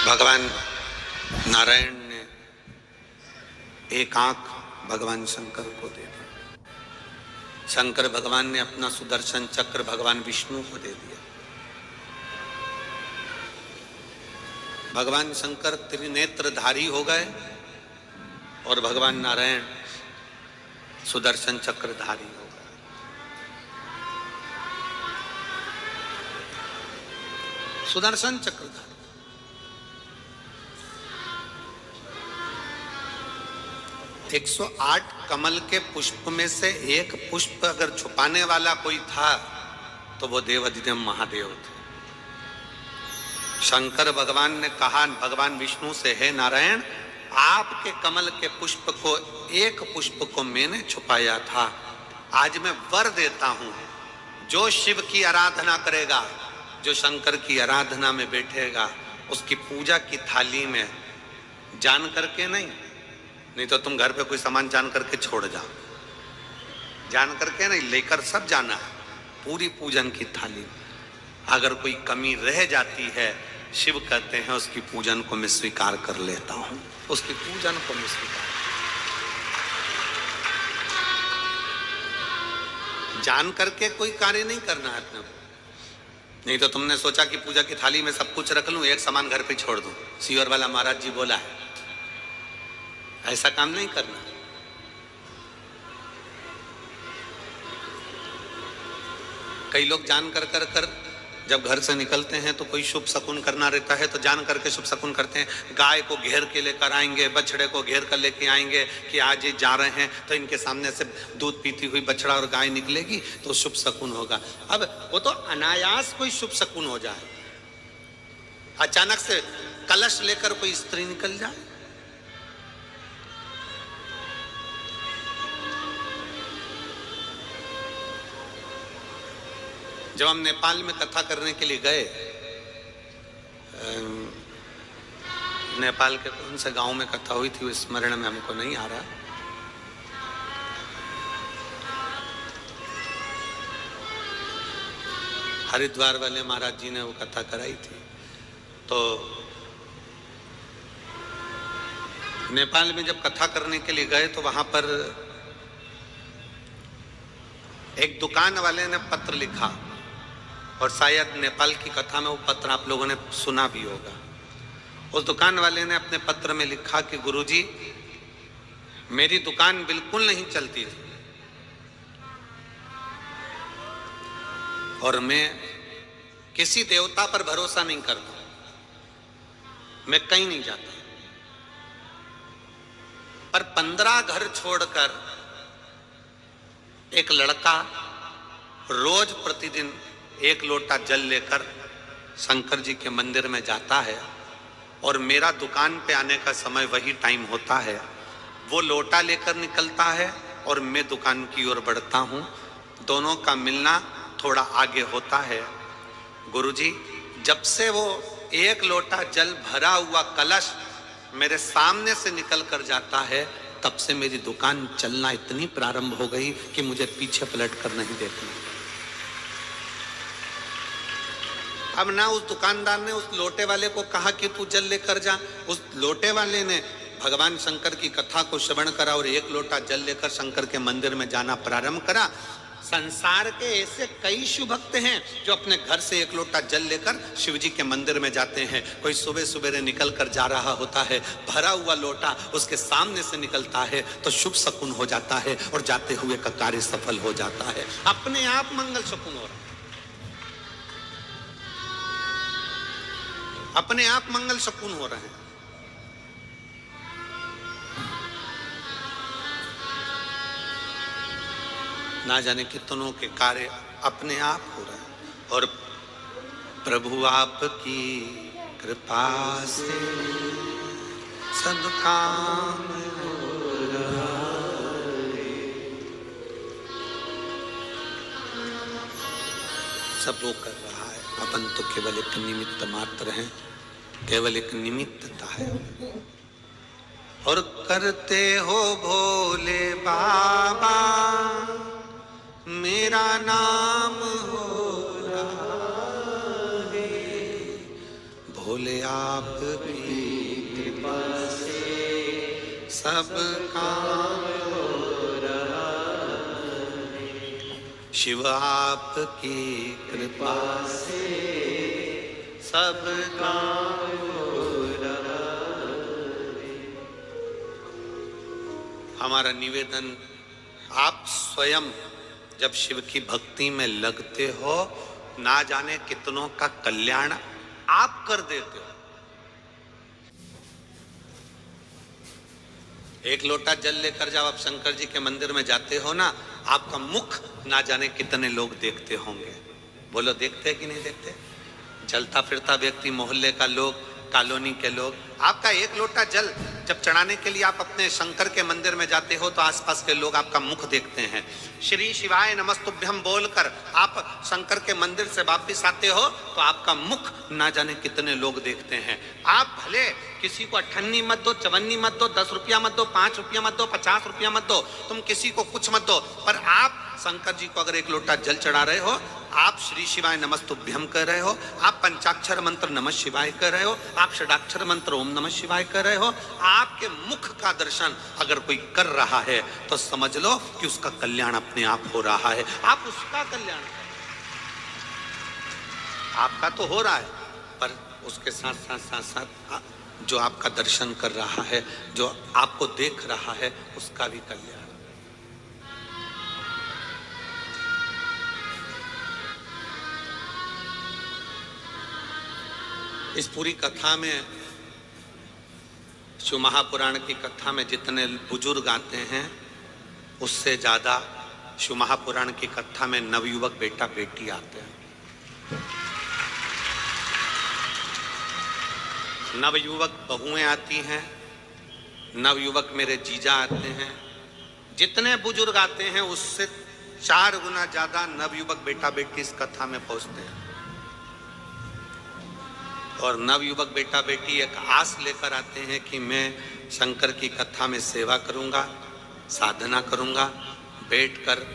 भगवान नारायण ने एक आंख भगवान शंकर को दे दी। शंकर भगवान ने अपना सुदर्शन चक्र भगवान विष्णु को दे दिया। भगवान शंकर त्रिनेत्रधारी हो गए और भगवान नारायण सुदर्शन चक्रधारी हो गए। सुदर्शन चक्रधारी 108 कमल के पुष्प में से एक पुष्प अगर छुपाने वाला कोई था तो वो देवाधिदेव महादेव थे। शंकर भगवान ने कहा भगवान विष्णु से, हे नारायण, आपके कमल के पुष्प को, एक पुष्प को मैंने छुपाया था। आज मैं वर देता हूं, जो शिव की आराधना करेगा, जो शंकर की आराधना में बैठेगा, उसकी पूजा की थाली में जान करके नहीं तो तुम घर पे कोई सामान जान करके छोड़ जाओ, जान करके नहीं, लेकर सब जाना है। पूरी पूजन की थाली अगर कोई कमी रह जाती है, शिव कहते हैं उसकी पूजन को मैं स्वीकार कर लेता हूं, उसकी पूजन को मैं स्वीकार। जान करके कोई कार्य नहीं करना है अपने। नहीं तो तुमने सोचा कि पूजा की थाली में सब कुछ रख लूं, एक सामान घर पे छोड़ दूं। सीवर वाला महाराज जी बोला है, ऐसा काम नहीं करना। कई लोग जान कर जब घर से निकलते हैं तो कोई शुभ शकुन करना रहता है तो जान करके शुभ शकुन करते हैं। गाय को घेर के लेकर आएंगे, बछड़े को घेर कर लेके आएंगे कि आज ये जा रहे हैं तो इनके सामने से दूध पीती हुई बछड़ा और गाय निकलेगी तो शुभ शकुन होगा। अब वो तो अनायास कोई शुभ शकुन हो जाए, अचानक से कलश लेकर कोई स्त्री निकल जाए। जब हम नेपाल में कथा करने के लिए गए, नेपाल के कौन से गांव में कथा हुई थी वो स्मरण में हमको नहीं आ रहा। हरिद्वार वाले महाराज जी ने वो कथा कराई थी। तो नेपाल में जब कथा करने के लिए गए तो वहां पर एक दुकान वाले ने पत्र लिखा और शायद नेपाल की कथा में वो पत्र आप लोगों ने सुना भी होगा। उस दुकान वाले ने अपने पत्र में लिखा कि गुरुजी, मेरी दुकान बिल्कुल नहीं चलती थी और मैं किसी देवता पर भरोसा नहीं करता, मैं कहीं नहीं जाता, पर 15 घर छोड़कर एक लड़का रोज प्रतिदिन 1 लोटा जल लेकर शंकर जी के मंदिर में जाता है और मेरा दुकान पे आने का समय वही टाइम होता है। वो लोटा लेकर निकलता है और मैं दुकान की ओर बढ़ता हूँ, दोनों का मिलना थोड़ा आगे होता है। गुरुजी, जब से वो 1 लोटा जल भरा हुआ कलश मेरे सामने से निकल कर जाता है, तब से मेरी दुकान चलना इतनी प्रारंभ हो गई कि मुझे पीछे पलट कर नहीं देखना। अब ना उस दुकानदार ने उस लोटे वाले को कहा कि तू जल लेकर जा, उस लोटे वाले ने भगवान शंकर की कथा को श्रवण करा और 1 लोटा जल लेकर शंकर के मंदिर में जाना प्रारंभ करा। संसार के ऐसे कई शिव भक्त हैं जो अपने घर से 1 लोटा जल लेकर शिव जी के मंदिर में जाते हैं। कोई सुबह सुबह निकल कर जा रहा होता है, भरा हुआ लोटा उसके सामने से निकलता है तो शुभ शकुन हो जाता है और जाते हुए का कार्य सफल हो जाता है, अपने आप मंगल शकुन हो रहा है, अपने आप मंगल शकुन हो रहे हैं। ना जाने कितनों के कार्य अपने आप हो रहे हैं और प्रभु आपकी कृपा से सब काम हो रहा है। सब वो कर रहा है, अपन तो केवल एक निमित्त मात्र हैं, केवल एक निमित्तता है। और करते हो भोले बाबा मेरा नाम हो रहा है, बोले आपकी कृपा से सब काम हो रहा है। शिव आपकी कृपा से सब काम हो रहा है। हमारा निवेदन, आप स्वयं जब शिव की भक्ति में लगते हो, ना जाने कितनों का कल्याण आप कर देते हो। एक लोटा जल लेकर जब आप शंकर जी के मंदिर में जाते हो ना, आपका मुख ना जाने कितने लोग देखते होंगे। बोलो, देखते कि नहीं देखते? चलता फिरता व्यक्ति, मोहल्ले का लोग, कॉलोनी के लोग, आपका एक लोटा जल जब चढ़ाने के लिए आप अपने शंकर के मंदिर में जाते हो तो आसपास के लोग आपका मुख देखते हैं। श्री शिवाय नमस्तुभ्यम बोलकर आप शंकर के मंदिर से वापिस आते हो तो आपका मुख ना जाने कितने लोग देखते हैं। आप भले किसी को 58 मत दो, 54 मत दो, 10 रुपया मत दो, 5 रुपया मत दो, 50 रुपया मत दो, तुम किसी को कुछ मत दो, पर आप शंकर जी को अगर एक लोटा जल चढ़ा रहे हो, आप श्री शिवाय नमस्तुभ्यम कर रहे हो, आप पंचाक्षर मंत्र नमः शिवाय कर रहे हो, आप षडाक्षर मंत्र ओम नमः शिवाय कर रहे हो, आपके मुख का दर्शन अगर कोई कर रहा है तो समझ लो कि उसका कल्याण अपने आप हो रहा है। आप उसका कल्याण करें, आपका तो हो रहा है, पर उसके साथ साथ साथ साथ जो आपका दर्शन कर रहा है, जो आपको देख रहा है, उसका भी कल्याण। इस पूरी कथा में, शिव महापुराण की कथा में जितने बुजुर्ग आते हैं, उससे ज्यादा शिव महापुराण की कथा में नवयुवक बेटा बेटी आते हैं। नवयुवक बहुएं आती हैं, नवयुवक मेरे जीजा आते हैं। जितने बुजुर्ग आते हैं उससे 4 गुना ज्यादा नवयुवक बेटा बेटी इस कथा में पहुंचते हैं। और नवयुवक बेटा बेटी एक आस लेकर आते हैं कि मैं शंकर की कथा में सेवा करूंगा, साधना करूंगा, बैठकर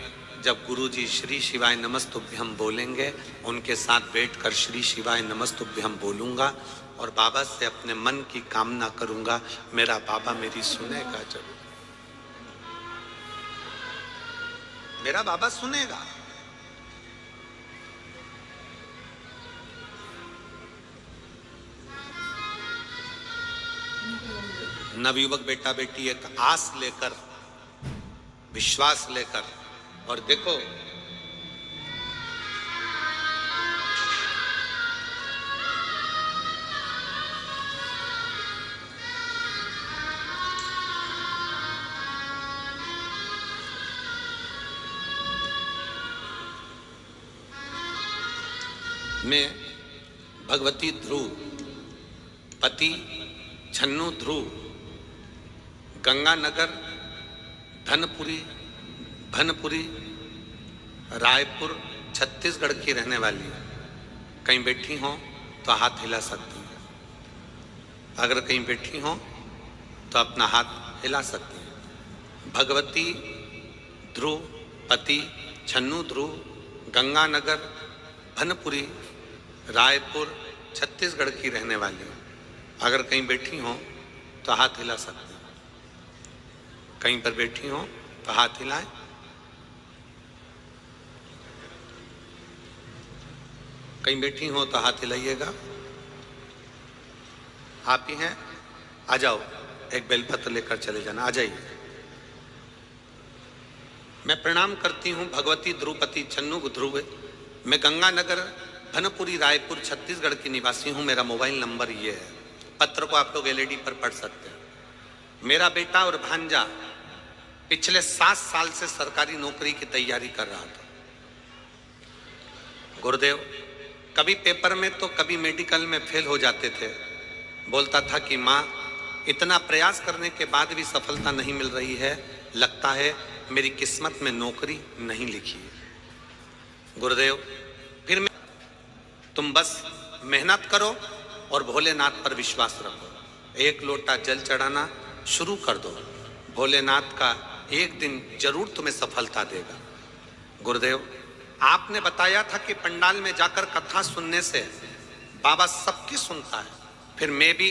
जब गुरुजी श्री शिवाय नमस्तुभ्यम बोलेंगे, उनके साथ बैठकर श्री शिवाय नमस्तुभ्यम बोलूंगा और बाबा से अपने मन की कामना करूंगा, मेरा बाबा मेरी सुनेगा जरूर, मेरा बाबा सुनेगा। नवयुवक बेटा बेटी एक आस लेकर, विश्वास लेकर, और देखो मैं भगवती ध्रुव, पति छन्नू ध्रुव, गंगानगर, भनपुरी, रायपुर, छत्तीसगढ़ की रहने वाली। कहीं बैठी हो तो हाथ हिला सकती हैं। अगर कहीं बैठी हो तो अपना हाथ हिला सकती हैं। भगवती ध्रुव, पति छन्नू ध्रुव, गंगानगर, भनपुरी, रायपुर, छत्तीसगढ़ की रहने वाली। अगर कहीं बैठी हो तो हाथ हिला सकती हैं। कहीं पर बैठी हो तो हाथ हिलाएं। कहीं बैठी हो तो हाथ हिलाइएगा। आप ही हैं, आ जाओ, एक बेलपत्र लेकर चले जाना, आ जाइए। मैं प्रणाम करती हूँ भगवती ध्रुवपति छन्नू ध्रुव। मैं गंगानगर, भनपुरी, रायपुर, छत्तीसगढ़ की निवासी हूँ। मेरा मोबाइल नंबर ये है। पत्र को आप लोग एलईडी पर पढ़ सकते हैं। मेरा बेटा और भांजा पिछले 7 साल से सरकारी नौकरी की तैयारी कर रहा था। गुरुदेव कभी पेपर में तो कभी मेडिकल में फेल हो जाते थे। बोलता था कि माँ, इतना प्रयास करने के बाद भी सफलता नहीं मिल रही है, लगता है मेरी किस्मत में नौकरी नहीं लिखी है। गुरुदेव फिर तुम बस मेहनत करो और भोलेनाथ पर विश्वास रखो। एक लोटा जल चढ़ाना शुरू कर दो, भोलेनाथ का एक दिन जरूर तुम्हें सफलता देगा। गुरुदेव आपने बताया था कि पंडाल में जाकर कथा सुनने से बाबा सबकी सुनता है, फिर मैं भी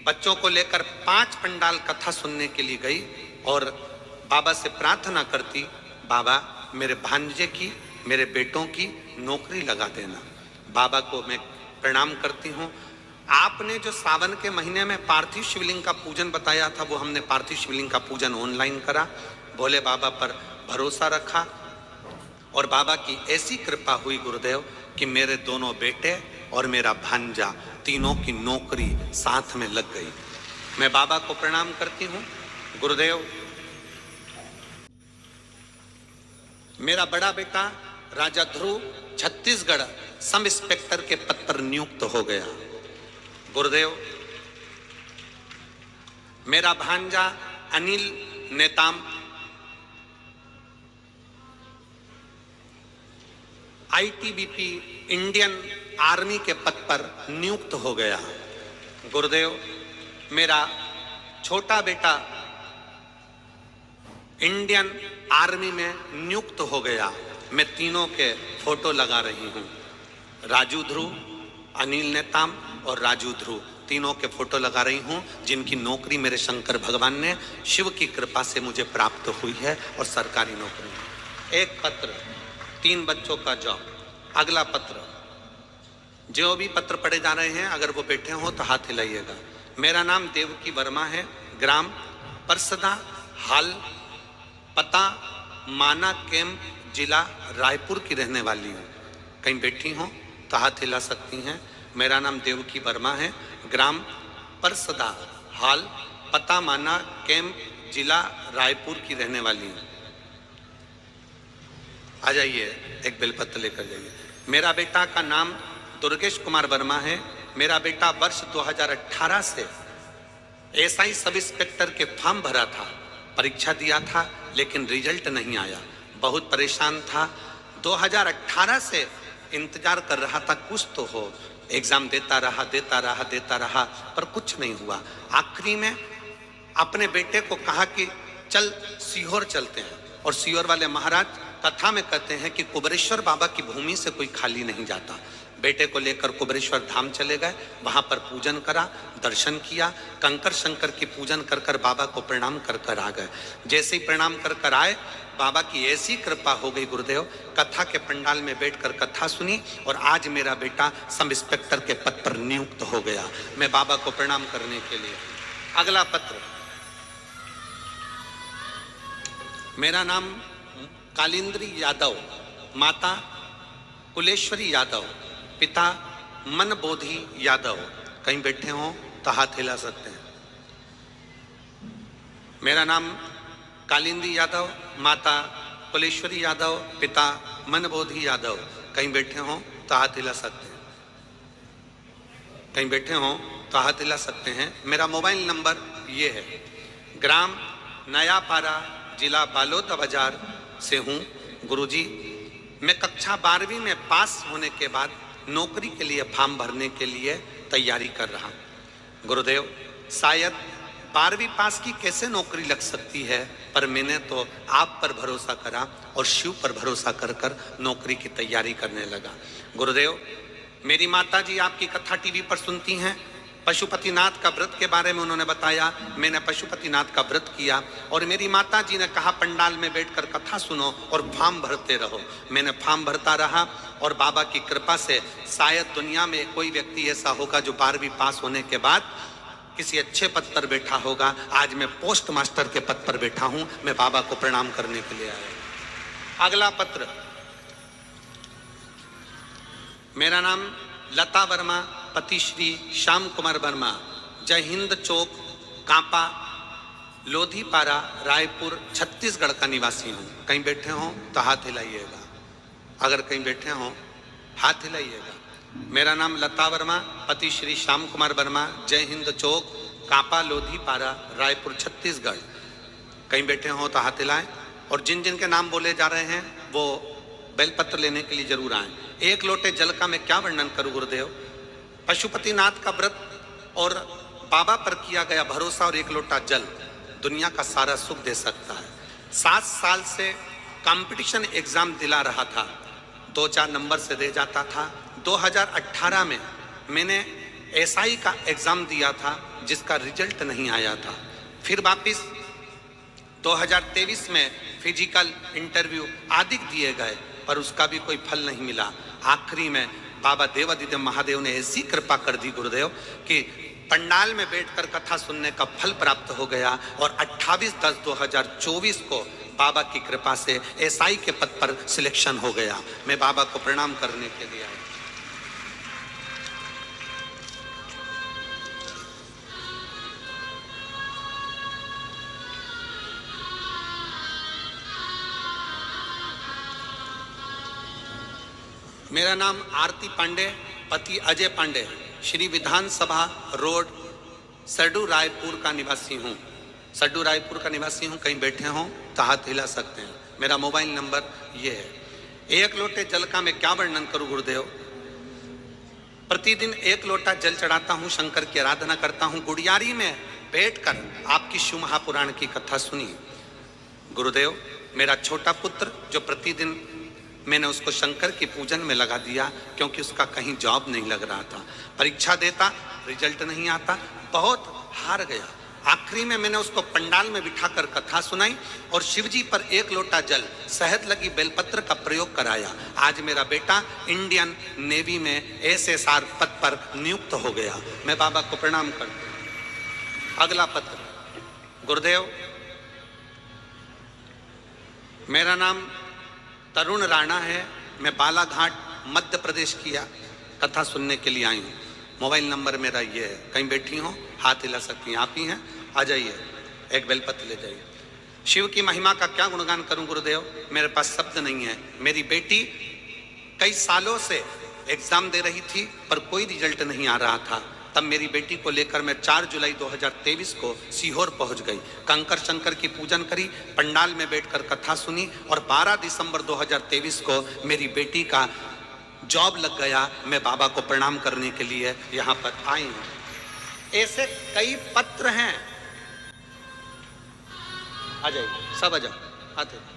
बच्चों को लेकर 5 पंडाल कथा सुनने के लिए गई और बाबा से प्रार्थना करती, बाबा मेरे भांजे की, मेरे बेटों की नौकरी लगा देना। बाबा को मैं प्रणाम करती हूँ। आपने जो सावन के महीने में पार्थिव शिवलिंग का पूजन बताया था, वो हमने पार्थिव शिवलिंग का पूजन ऑनलाइन करा, भोले बाबा पर भरोसा रखा और बाबा की ऐसी कृपा हुई गुरुदेव कि मेरे दोनों बेटे और मेरा भांजा तीनों की नौकरी साथ में लग गई। मैं बाबा को प्रणाम करती हूँ। गुरुदेव, मेरा बड़ा बेटा राजा ध्रुव छत्तीसगढ़ सब इंस्पेक्टर के पद पर नियुक्त हो गया। गुरुदेव, मेरा भांजा Anil Netam ITBP Indian army के पद पर नियुक्त हो गया। गुरुदेव, मेरा छोटा बेटा इंडियन आर्मी में नियुक्त हो गया। मैं तीनों के फोटो लगा रही हूँ, राजू ध्रुव, अनिल नेताम और राजू ध्रुव, तीनों के फोटो लगा रही हूँ, जिनकी नौकरी मेरे शंकर भगवान ने शिव की कृपा से मुझे प्राप्त हुई है और सरकारी नौकरी। एक पत्र, 3 बच्चों का जॉब। अगला पत्र, जो भी पत्र पढ़े जा रहे हैं अगर वो बैठे हो तो हाथ हिलाइएगा। मेरा नाम देवकी वर्मा है, ग्राम परसदा, हाल पता माना कैंप, जिला रायपुर की रहने वाली हूँ। कहीं बैठी हो तो हाथ हिला सकती हैं। मेरा नाम देवकी वर्मा है, ग्राम परसदा, हाल पता माना कैंप, जिला रायपुर की रहने वाली हूँ। आ जाइए, एक बेलपत्र लेकर जाइए। मेरा बेटा का नाम दुर्गेश कुमार वर्मा है। मेरा बेटा वर्ष 2018 से एसआई सब इंस्पेक्टर के फॉर्म भरा था, परीक्षा दिया था लेकिन रिजल्ट नहीं आया, बहुत परेशान था। 2018 से इंतजार कर रहा था कुछ तो हो, एग्जाम देता रहा पर कुछ नहीं हुआ। आखिरी में अपने बेटे को कहा कि चल सीहोर चलते हैं, और सीहोर वाले महाराज कथा में कहते हैं कि कुबरेश्वर बाबा की भूमि से कोई खाली नहीं जाता। बेटे को लेकर कुबरेश्वर धाम चले गए, वहां पर पूजन करा, दर्शन किया, कंकर शंकर की पूजन कर कर बाबा को प्रणाम कर कर आ गए। जैसे ही प्रणाम कर कर आए, बाबा की ऐसी कृपा हो गई गुरुदेव, कथा के पंडाल में बैठकर कथा सुनी और आज मेरा बेटा सब इंस्पेक्टर के पद पर नियुक्त हो गया। मैं बाबा को प्रणाम करने के लिए। अगला पत्र, मेरा नाम कालिंद्री यादव, माता कुलेश्वरी यादव, पिता मनबोधि यादव। कहीं बैठे हो तो हाथ हिला सकते हैं। मेरा नाम कालिंदी यादव, माता कुलेश्वरी यादव, पिता मनबोधि यादव। कहीं बैठे हो तो हाथ हिला सकते हैं। कहीं बैठे हो तो हाथ हिला सकते हैं। मेरा मोबाइल नंबर ये है, ग्राम नयापारा, जिला बालोद बाजार से हूँ। गुरुजी, मैं कक्षा 12वीं में पास होने के बाद नौकरी के लिए फॉर्म भरने के लिए तैयारी कर रहा हूँ। गुरुदेव, शायद 12वीं पास की कैसे नौकरी लग सकती है, पर मैंने तो आप पर भरोसा करा और शिव पर भरोसा कर कर नौकरी की तैयारी करने लगा। गुरुदेव, मेरी माता जी आपकी कथा टीवी पर सुनती हैं। पशुपतिनाथ का व्रत के बारे में उन्होंने बताया, मैंने पशुपतिनाथ का व्रत किया और मेरी माता जी ने कहा पंडाल में बैठकर कथा सुनो और फॉर्म भरते रहो। मैंने फॉर्म भरता रहा और बाबा की कृपा से शायद दुनिया में कोई व्यक्ति ऐसा होगा जो 12वीं पास होने के बाद किसी अच्छे पद पर बैठा होगा। आज मैं पोस्ट मास्टर के पद पर बैठा हूं। मैं बाबा को प्रणाम करने के लिए आया। अगला पत्र, मेरा नाम लता वर्मा, पति श्री श्याम कुमार वर्मा, जय हिंद चौक, कांपा, लोधीपारा, रायपुर, छत्तीसगढ़ का निवासी हूँ। कहीं बैठे हो तो हाथ हिलाइएगा। अगर कहीं बैठे हो हाथ हिलाइएगा। मेरा नाम लता वर्मा, पति श्री श्याम कुमार वर्मा, जय हिंद चौक, कांपा, लोधीपारा, रायपुर, छत्तीसगढ़। कहीं बैठे हो तो हाथ हिलाएं। और जिन जिन के नाम बोले जा रहे हैं वो बेलपत्र लेने के लिए जरूर आए। एक लोटे जल का मैं क्या वर्णन करूं गुरुदेव। पशुपतिनाथ का व्रत और बाबा पर किया गया भरोसा और एक लोटा जल दुनिया का सारा सुख दे सकता है। 7 साल से कंपटीशन एग्जाम दिला रहा था, 2-4 नंबर से दे जाता था। 2018 में मैंने एसआई का एग्जाम दिया था जिसका रिजल्ट नहीं आया था। फिर वापिस 2023 में फिजिकल इंटरव्यू आदि दिए गए पर उसका भी कोई फल नहीं मिला। आखिरी में बाबा देवादिदेव महादेव ने ऐसी कृपा कर दी गुरुदेव कि पंडाल में बैठकर कथा सुनने का फल प्राप्त हो गया और 28/10/2024 को बाबा की कृपा से एसआई के पद पर सिलेक्शन हो गया। मैं बाबा को प्रणाम करने के लिए आया। मेरा नाम आरती पांडे, पति अजय पांडे, श्री विधानसभा रोड, सरडू रायपुर का निवासी हूँ। सरडू रायपुर का निवासी हूँ। कहीं बैठे हों तो हाथ हिला सकते हैं। मेरा मोबाइल नंबर ये है। एक लोटे जल का मैं क्या वर्णन करूँ गुरुदेव। प्रतिदिन एक लोटा जल चढ़ाता हूँ, शंकर की आराधना करता हूँ। गुड़ियारी में बैठकर आपकी शिव महापुराण की कथा सुनी गुरुदेव। मेरा छोटा पुत्र जो प्रतिदिन मैंने उसको शंकर की पूजन में लगा दिया क्योंकि उसका कहीं जॉब नहीं लग रहा था। परीक्षा देता, रिजल्ट नहीं आता, बहुत हार गया। आखिरी में मैंने उसको पंडाल में बिठाकर कथा सुनाई और शिवजी पर एक लोटा जल, शहद लगी बेलपत्र का प्रयोग कराया। आज मेरा बेटा इंडियन नेवी में SSR पद पर नियुक्त हो गया। मैं बाबा को प्रणाम करता हूं। अगला पत्र गुरुदेव, मेरा नाम तरुण राणा है। मैं बालाघाट मध्य प्रदेश की कथा सुनने के लिए आई हूँ। मोबाइल नंबर मेरा ये है। कहीं बैठी हो हाथ हिला सकती हैं, आप ही हैं, आ जाइए, एक बेलपत्र ले जाइए। शिव की महिमा का क्या गुणगान करूं गुरुदेव, मेरे पास शब्द नहीं है। मेरी बेटी कई सालों से एग्जाम दे रही थी पर कोई रिजल्ट नहीं आ रहा था। तब मेरी बेटी को लेकर मैं 4 जुलाई 2023 को सीहोर पहुंच गई। कंकर शंकर की पूजन करी, पंडाल में बैठकर कथा सुनी और 12 दिसंबर 2023 को मेरी बेटी का जॉब लग गया। मैं बाबा को प्रणाम करने के लिए यहाँ पर आई हूँ। ऐसे कई पत्र हैं। आ जाइए, सब आ जाओ, आते।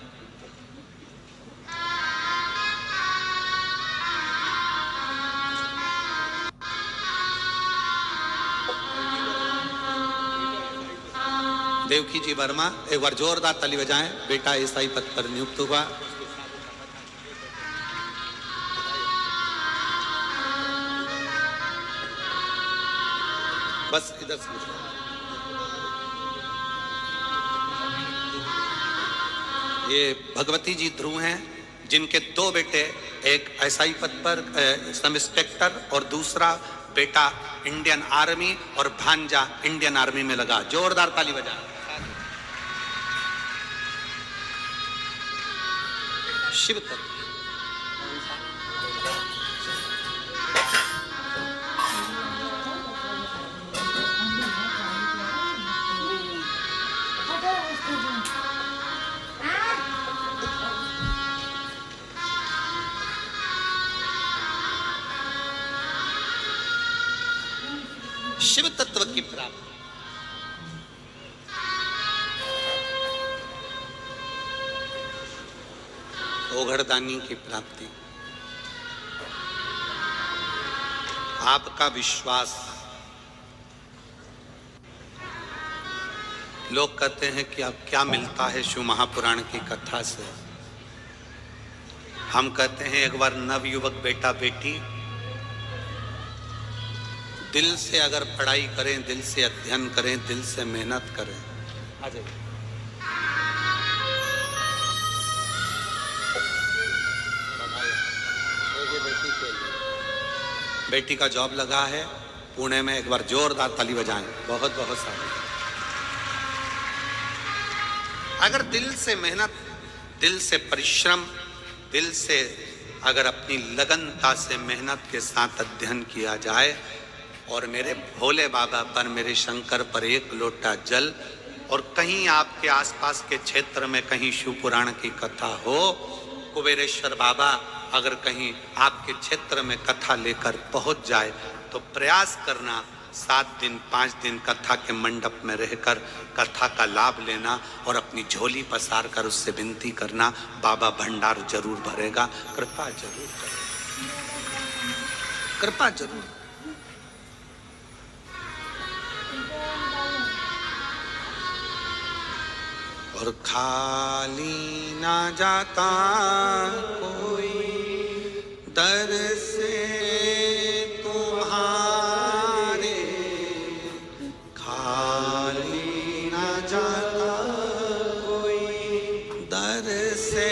देवकी जी वर्मा, एक बार जोरदार ताली बजाएं। बेटा ईसाई पद पर नियुक्त हुआ। बस इधर से ये भगवती जी ध्रुव हैं जिनके 2 बेटे, एक एसआई पद पर सब इंस्पेक्टर और दूसरा बेटा इंडियन आर्मी और भांजा इंडियन आर्मी में लगा। जोरदार ताली बजाएं। शिव तत्व शिव तत्व की प्राप्ति। ओघड़दानी की प्राप्ति। आपका विश्वास। लोग कहते हैं कि अब क्या मिलता है शिव महापुराण की कथा से। हम कहते हैं एक बार नवयुवक बेटा बेटी दिल से अगर पढ़ाई करें, दिल से अध्ययन करें, दिल से मेहनत करें। आ जाइए। बेटी का जॉब लगा है पुणे में, एक बार जोरदार ताली बजाएं। बहुत बहुत सारे। अगर दिल से मेहनत, दिल से परिश्रम, दिल से अगर अपनी लगनता से मेहनत के साथ अध्ययन किया जाए और मेरे भोले बाबा पर, मेरे शंकर पर एक लोटा जल, और कहीं आपके आसपास के क्षेत्र में कहीं शिव पुराण की कथा हो, कुबेरेश्वर बाबा अगर कहीं आपके क्षेत्र में कथा लेकर पहुंच जाए तो प्रयास करना 7 दिन 5 दिन कथा के मंडप में रहकर कथा का लाभ लेना और अपनी झोली पसार कर उससे विनती करना, बाबा भंडार जरूर भरेगा। कृपा जरूर करेगा, कृपा जरूर। और खाली ना जाता कोई दर से तुम्हारे, खाली ना जाता कोई दर से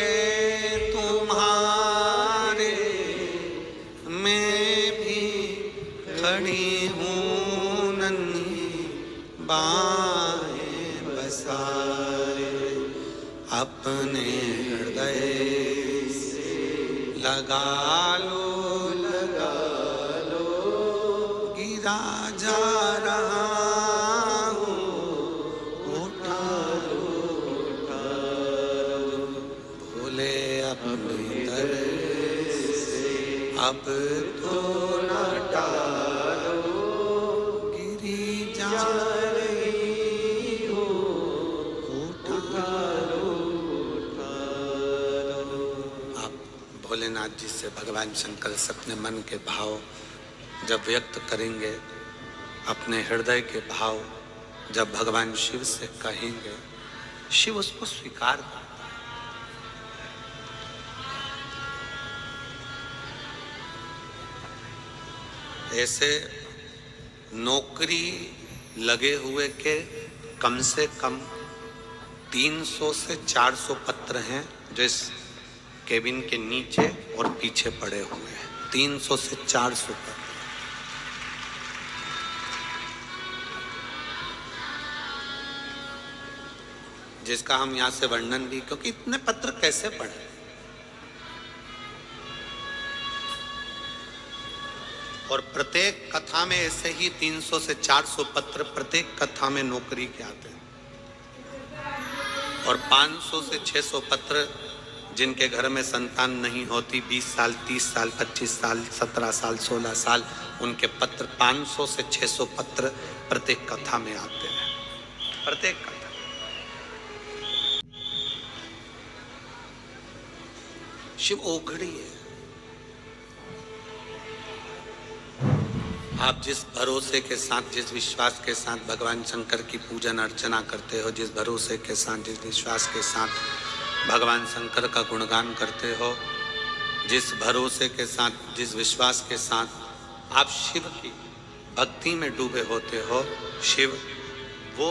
तुम्हारे, मैं भी खड़ी हूँ नन्ही बाहें बसाए, अपने हृदय से लगा लो गिरा जा रहा हूँ, उठा लो भोले अपने दर से अब तो न टालो, गिरी जा रही हो, उठा लो। आप भोलेनाथ जी से भगवान शंकर से अपने मन के भाव जब व्यक्त करेंगे, अपने हृदय के भाव जब भगवान शिव से कहेंगे, शिव उसको स्वीकार करता है। ऐसे नौकरी लगे हुए के कम से कम 300 से 400 पत्र हैं जो इस केबिन के नीचे और पीछे पड़े हुए हैं। 300 से 400 पत्र, जिसका हम यहाँ से वर्णन भी, क्योंकि इतने पत्र कैसे पढ़े। और प्रत्येक कथा में ऐसे ही 300 से 400 पत्र प्रत्येक कथा में नौकरी के आते हैं, और 500 से 600 पत्र जिनके घर में संतान नहीं होती, 20 साल 30 साल 25 साल 17 साल 16 साल, उनके पत्र 500 से 600 पत्र प्रत्येक कथा में आते हैं। प्रत्येक कथा शिव ओघड़ी है। आप जिस भरोसे के साथ, जिस विश्वास के साथ भगवान शंकर की पूजन अर्चना करते हो, जिस भरोसे के साथ, जिस विश्वास के साथ भगवान शंकर का गुणगान करते हो, जिस भरोसे के साथ, जिस विश्वास के साथ आप शिव की भक्ति में डूबे होते हो, शिव वो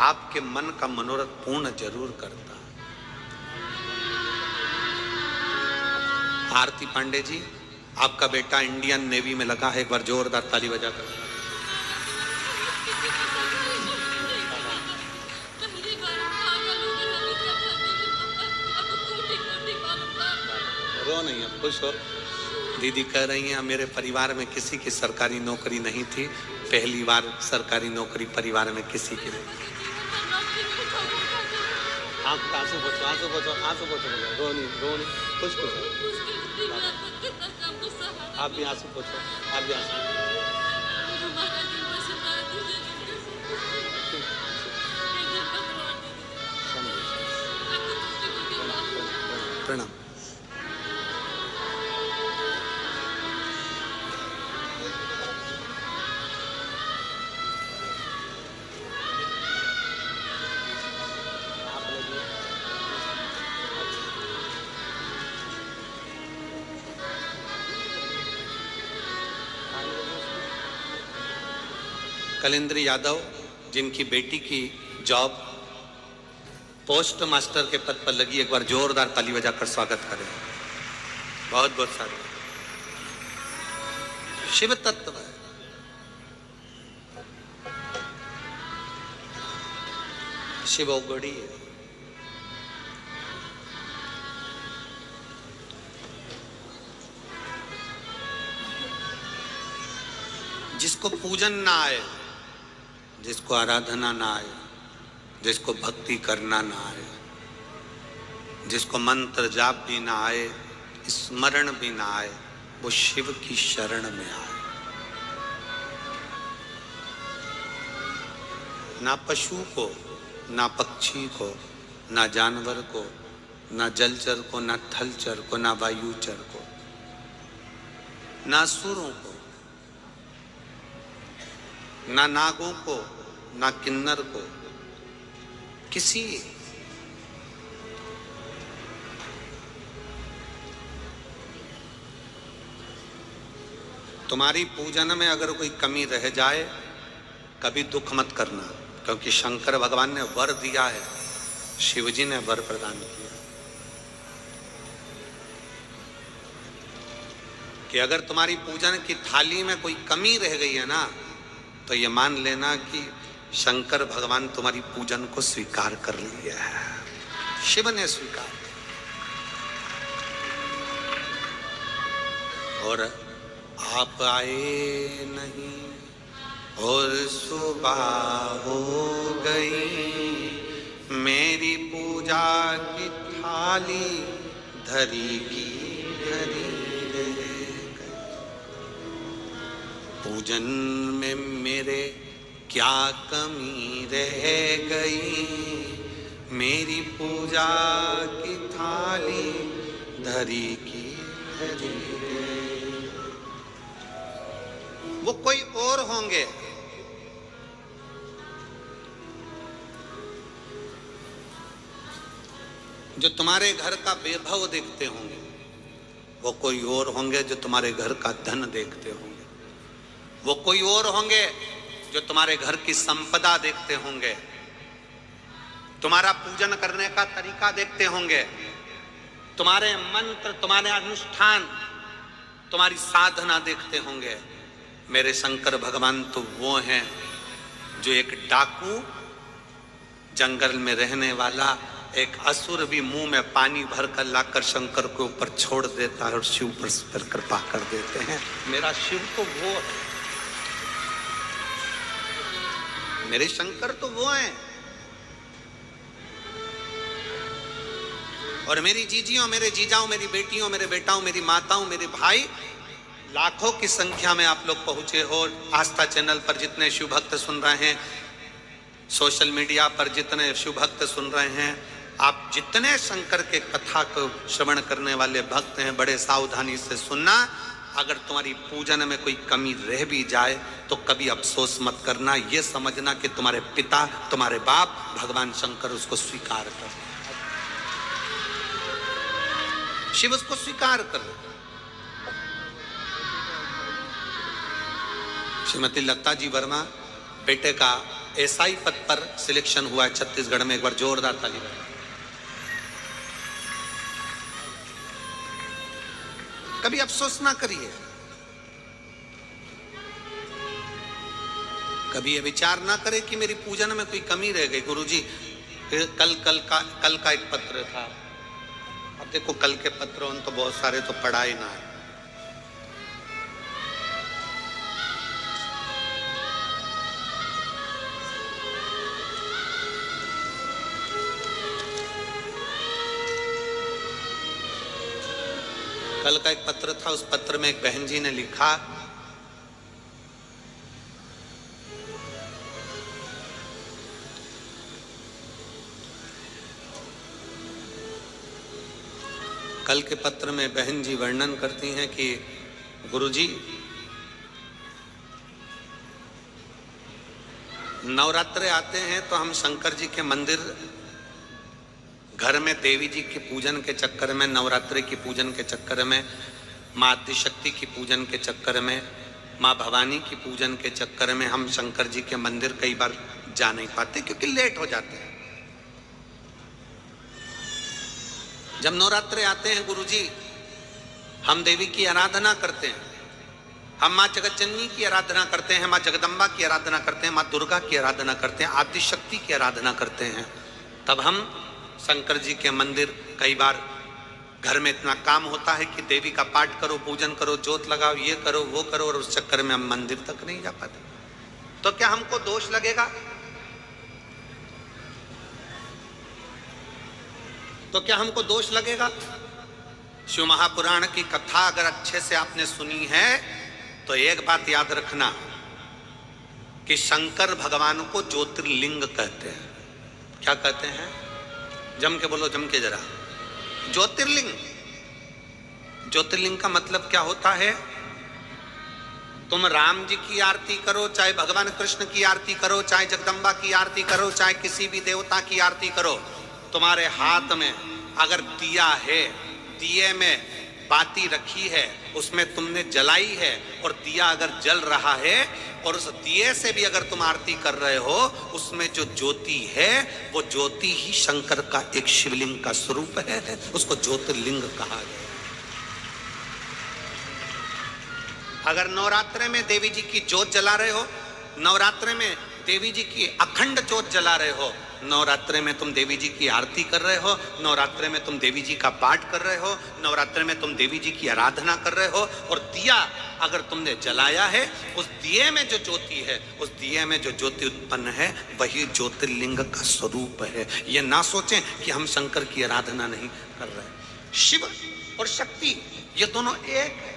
आपके मन का मनोरथ पूर्ण जरूर करता है। आरती पांडे जी, आपका बेटा इंडियन नेवी में लगा है, एक बार जोरदार ताली बजाकर। रो नहीं, अब खुश हो। दीदी कह रही हैं मेरे परिवार में किसी की सरकारी नौकरी नहीं थी, पहली बार सरकारी नौकरी परिवार में किसी की नहीं। आंसू पोछो, आंसू पोछो, आंसू पोछो, रो नहीं, खुश खुश। आप भी आंसू पोछो, आप भी आंसू। प्रणाम। कलेंद्र यादव, जिनकी बेटी की जॉब पोस्ट मास्टर के पद पर लगी, एक बार जोरदार ताली बजाकर स्वागत करें। बहुत बहुत सारे शिव तत्व है। शिव ओघड़ी है। जिसको पूजन ना आए, जिसको आराधना ना आए, जिसको भक्ति करना ना आए, जिसको मंत्र जाप भी ना आए, स्मरण भी ना आए, वो शिव की शरण में आए। ना पशु को, ना पक्षी को, ना जानवर को, ना जलचर को, ना थलचर को, ना वायुचर को, ना असुरों को, ना नागों को, ना किन्नर को, किसी तुम्हारी पूजन में अगर कोई कमी रह जाए कभी दुख मत करना, क्योंकि शंकर भगवान ने वर दिया है, शिव जी ने वर प्रदान किया कि अगर तुम्हारी पूजन की थाली में कोई कमी रह गई है ना, तो ये मान लेना कि शंकर भगवान तुम्हारी पूजन को स्वीकार कर लिया है, शिव ने स्वीकार। और आप आए नहीं और सुबह हो गई, मेरी पूजा की थाली धरी की धरी रह गई। पूजन में मेरे क्या कमी रह गई, मेरी पूजा की थाली धरी की धरी रह गई। वो कोई और होंगे, जो तुम्हारे घर का वैभव देखते होंगे, वो कोई और होंगे जो तुम्हारे घर का धन देखते होंगे, वो कोई और होंगे जो तुम्हारे घर की संपदा देखते होंगे, तुम्हारा पूजन करने का तरीका देखते होंगे, तुम्हारे मंत्र, तुम्हारे अनुष्ठान, तुम्हारी साधना देखते होंगे। मेरे शंकर भगवान तो वो हैं जो एक डाकू, जंगल में रहने वाला एक असुर भी मुंह में पानी भरकर लाकर शंकर के ऊपर छोड़ देता है और शिव पर कृपा कर देते हैं। मेरा शिव तो वो है, मेरे शंकर तो वो हैं। और मेरी जीजियों, मेरे जीजाओं, मेरी बेटियों, मेरे बेटाओं, मेरी माताओं, मेरे भाई, लाखों की संख्या में आप लोग पहुंचे हो। आस्था चैनल पर जितने शिव भक्त सुन रहे हैं, सोशल मीडिया पर जितने शिव भक्त सुन रहे हैं, आप जितने शंकर के कथा को श्रवण करने वाले भक्त हैं, बड़े सावधानी से सुनना। अगर तुम्हारी पूजन में कोई कमी रह भी जाए तो कभी अफसोस मत करना, यह समझना कि तुम्हारे पिता, तुम्हारे बाप भगवान शंकर उसको स्वीकार कर, शिव उसको स्वीकार कर। श्रीमती लता जी वर्मा बेटे का एसआई पद पर सिलेक्शन हुआ है छत्तीसगढ़ में, एक बार जोरदार ताली। कभी अफसोस ना करिए, कभी ये विचार ना करें कि मेरी पूजन में कोई कमी रह गई। गुरुजी कल का एक पत्र था। अब देखो कल के पत्र तो बहुत सारे तो पढ़ा ही ना है। कल का एक पत्र था, उस पत्र में एक बहन जी ने लिखा, कल के पत्र में बहन जी वर्णन करती हैं कि गुरुजी नवरात्रे आते हैं तो हम शंकर जी के मंदिर, घर में देवी जी के पूजन के चक्कर में, नवरात्रि की पूजन के चक्कर में, माँ आदिशक्ति की पूजन के चक्कर में, माँ भवानी की पूजन के चक्कर में हम शंकर जी के मंदिर कई बार जा नहीं पाते क्योंकि लेट हो जाते हैं। जब नवरात्रे आते हैं गुरुजी, हम देवी की आराधना करते हैं, हम माँ जगतजननी की आराधना करते हैं, माँ जगदम्बा की आराधना करते हैं, माँ दुर्गा की आराधना करते हैं, आदिशक्ति की आराधना करते हैं। तब हम शंकर जी के मंदिर, कई बार घर में इतना काम होता है कि देवी का पाठ करो, पूजन करो, जोत लगाओ, ये करो, वो करो, और उस चक्कर में हम मंदिर तक नहीं जा पाते। तो क्या हमको दोष लगेगा? तो क्या हमको दोष लगेगा? शिव महापुराण की कथा अगर अच्छे से आपने सुनी है तो एक बात याद रखना कि शंकर भगवान को ज्योतिर्लिंग कहते हैं। क्या कहते हैं? जम के बोलो, जम के जरा। ज्योतिर्लिंग, ज्योतिर्लिंग का मतलब क्या होता है? तुम राम जी की आरती करो, चाहे भगवान कृष्ण की आरती करो, चाहे जगदम्बा की आरती करो, चाहे किसी भी देवता की आरती करो, तुम्हारे हाथ में अगर दिया है, दिए में बाती रखी है उसमें तुमने जलाई है, और दिया अगर जल रहा है और उस दिए से भी अगर तुम आरती कर रहे हो, उसमें जो ज्योति है वो ज्योति ही शंकर का एक शिवलिंग का स्वरूप है, उसको ज्योतिर्लिंग कहा गया। अगर नवरात्रे में देवी जी की ज्योत जला रहे हो, नवरात्रे में देवी जी की अखंड ज्योत जला रहे हो, नवरात्रे में तुम देवी जी की आरती कर रहे हो, नवरात्रे में तुम देवी जी का पाठ कर रहे हो, नवरात्रे में तुम देवी जी की आराधना कर रहे हो, और दिया अगर तुमने जलाया है, उस दिए में जो ज्योति है, उस दिए में जो ज्योति उत्पन्न है, वही ज्योतिर्लिंग का स्वरूप है। ये ना सोचें कि हम शंकर की आराधना नहीं कर रहे। शिव और शक्ति ये दोनों एक है।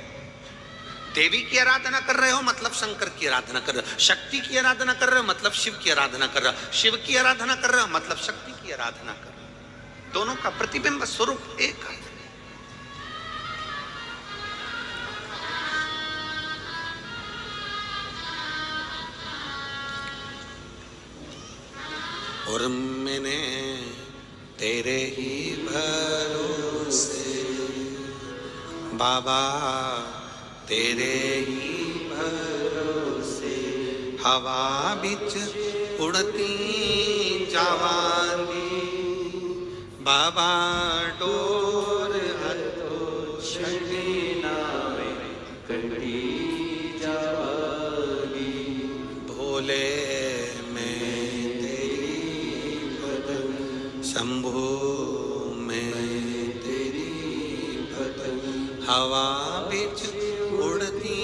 देवी की आराधना कर रहे हो मतलब शंकर की आराधना कर रहे हो, शक्ति की आराधना कर रहे हो मतलब शिव की आराधना कर रहे हो, शिव की आराधना कर रहे हो मतलब शक्ति की आराधना कर रहे हो। दोनों का प्रतिबिंब स्वरूप एक है। और मैंने तेरे ही भरोसे बाबा, तेरे ही भरोसे हवा बिच उड़ती जावांगी, बाबा डोर हथो छड़ी नावे कटी जावांगी, भोले मैं तेरी भजन, शंभू मैं तेरी भजन, हवा बिच उड़ती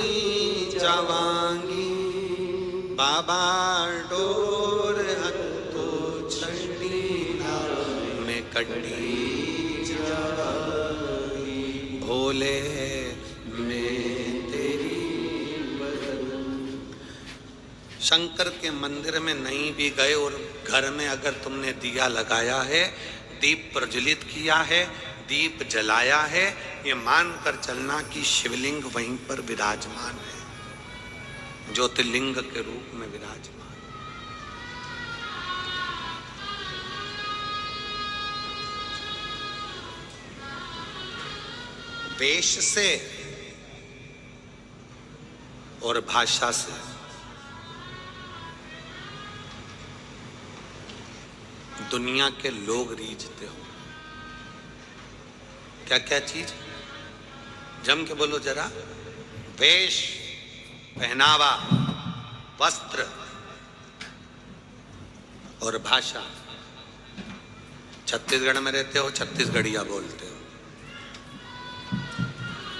जावांगी, बाबा डोर हथो छड़ी में कटी जावांगी, भोले मैं तेरी बदन। शंकर के मंदिर में नहीं भी गए और घर में अगर तुमने दिया लगाया है, दीप प्रज्वलित किया है, दीप जलाया है, ये मानकर चलना कि शिवलिंग वहीं पर विराजमान है, ज्योतिर्लिंग के रूप में विराजमान। वेश से और भाषा से दुनिया के लोग रीझते हो। क्या क्या चीज? जम के बोलो जरा। वेश, पहनावा, वस्त्र और भाषा। छत्तीसगढ़ में रहते हो, छत्तीसगढ़िया बोलते हो।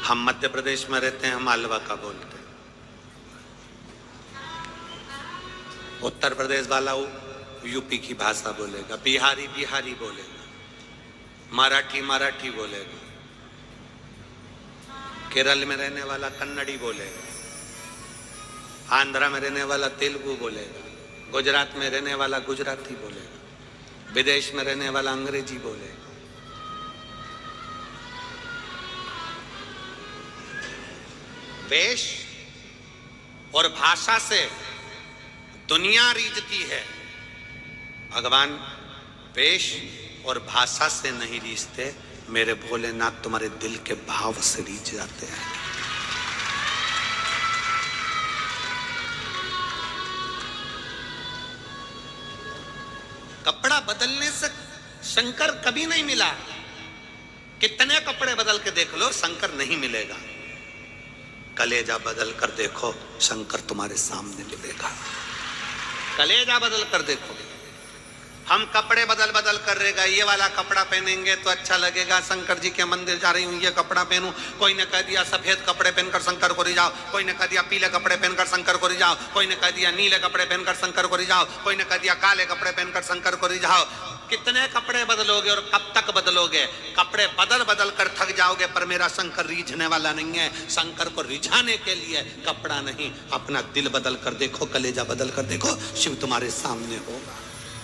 हम मध्य प्रदेश में रहते हैं, हम मालवा का बोलते हैं। उत्तर प्रदेश वाला यूपी की भाषा बोलेगा, बिहारी बिहारी बोलेगा, मराठी मराठी बोलेगा, केरल में रहने वाला कन्नड़ी बोलेगा, आंध्रा में रहने वाला तेलुगु बोलेगा, गुजरात में रहने वाला गुजराती बोलेगा, विदेश में रहने वाला अंग्रेजी बोलेगा। वेश और भाषा से दुनिया रीझती है, भगवान वेश और भाषा से नहीं रीझते। मेरे भोलेनाथ तुम्हारे दिल के भाव से रीझ जाते हैं। कपड़ा बदलने से शंकर कभी नहीं मिला। कितने कपड़े बदल के देख लो, शंकर नहीं मिलेगा। कलेजा बदल कर देखो, शंकर तुम्हारे सामने मिलेगा। कलेजा बदल कर देखो। हम कपड़े बदल बदल कर रहेगा, ये वाला कपड़ा पहनेंगे तो अच्छा लगेगा, शंकर जी के मंदिर जा रही हूँ ये कपड़ा पहनूं। कोई ने कह दिया सफेद कपड़े पहनकर शंकर को रिझाओ, कोई ने कह दिया पीले कपड़े पहनकर शंकर को रिझाओ, कोई ने कह दिया नीले कपड़े पहनकर शंकर को रिझाओ, कोई ने कह दिया काले कपड़े पहनकर शंकर को रिझाओ। कितने कपड़े बदलोगे और कब तक बदलोगे? कपड़े बदल बदल कर थक जाओगे, पर मेरा शंकर रीझने वाला नहीं है। शंकर को रिझाने के लिए कपड़ा नहीं, अपना दिल बदल कर देखो, कलेजा बदल कर देखो, शिव तुम्हारे सामने होगा।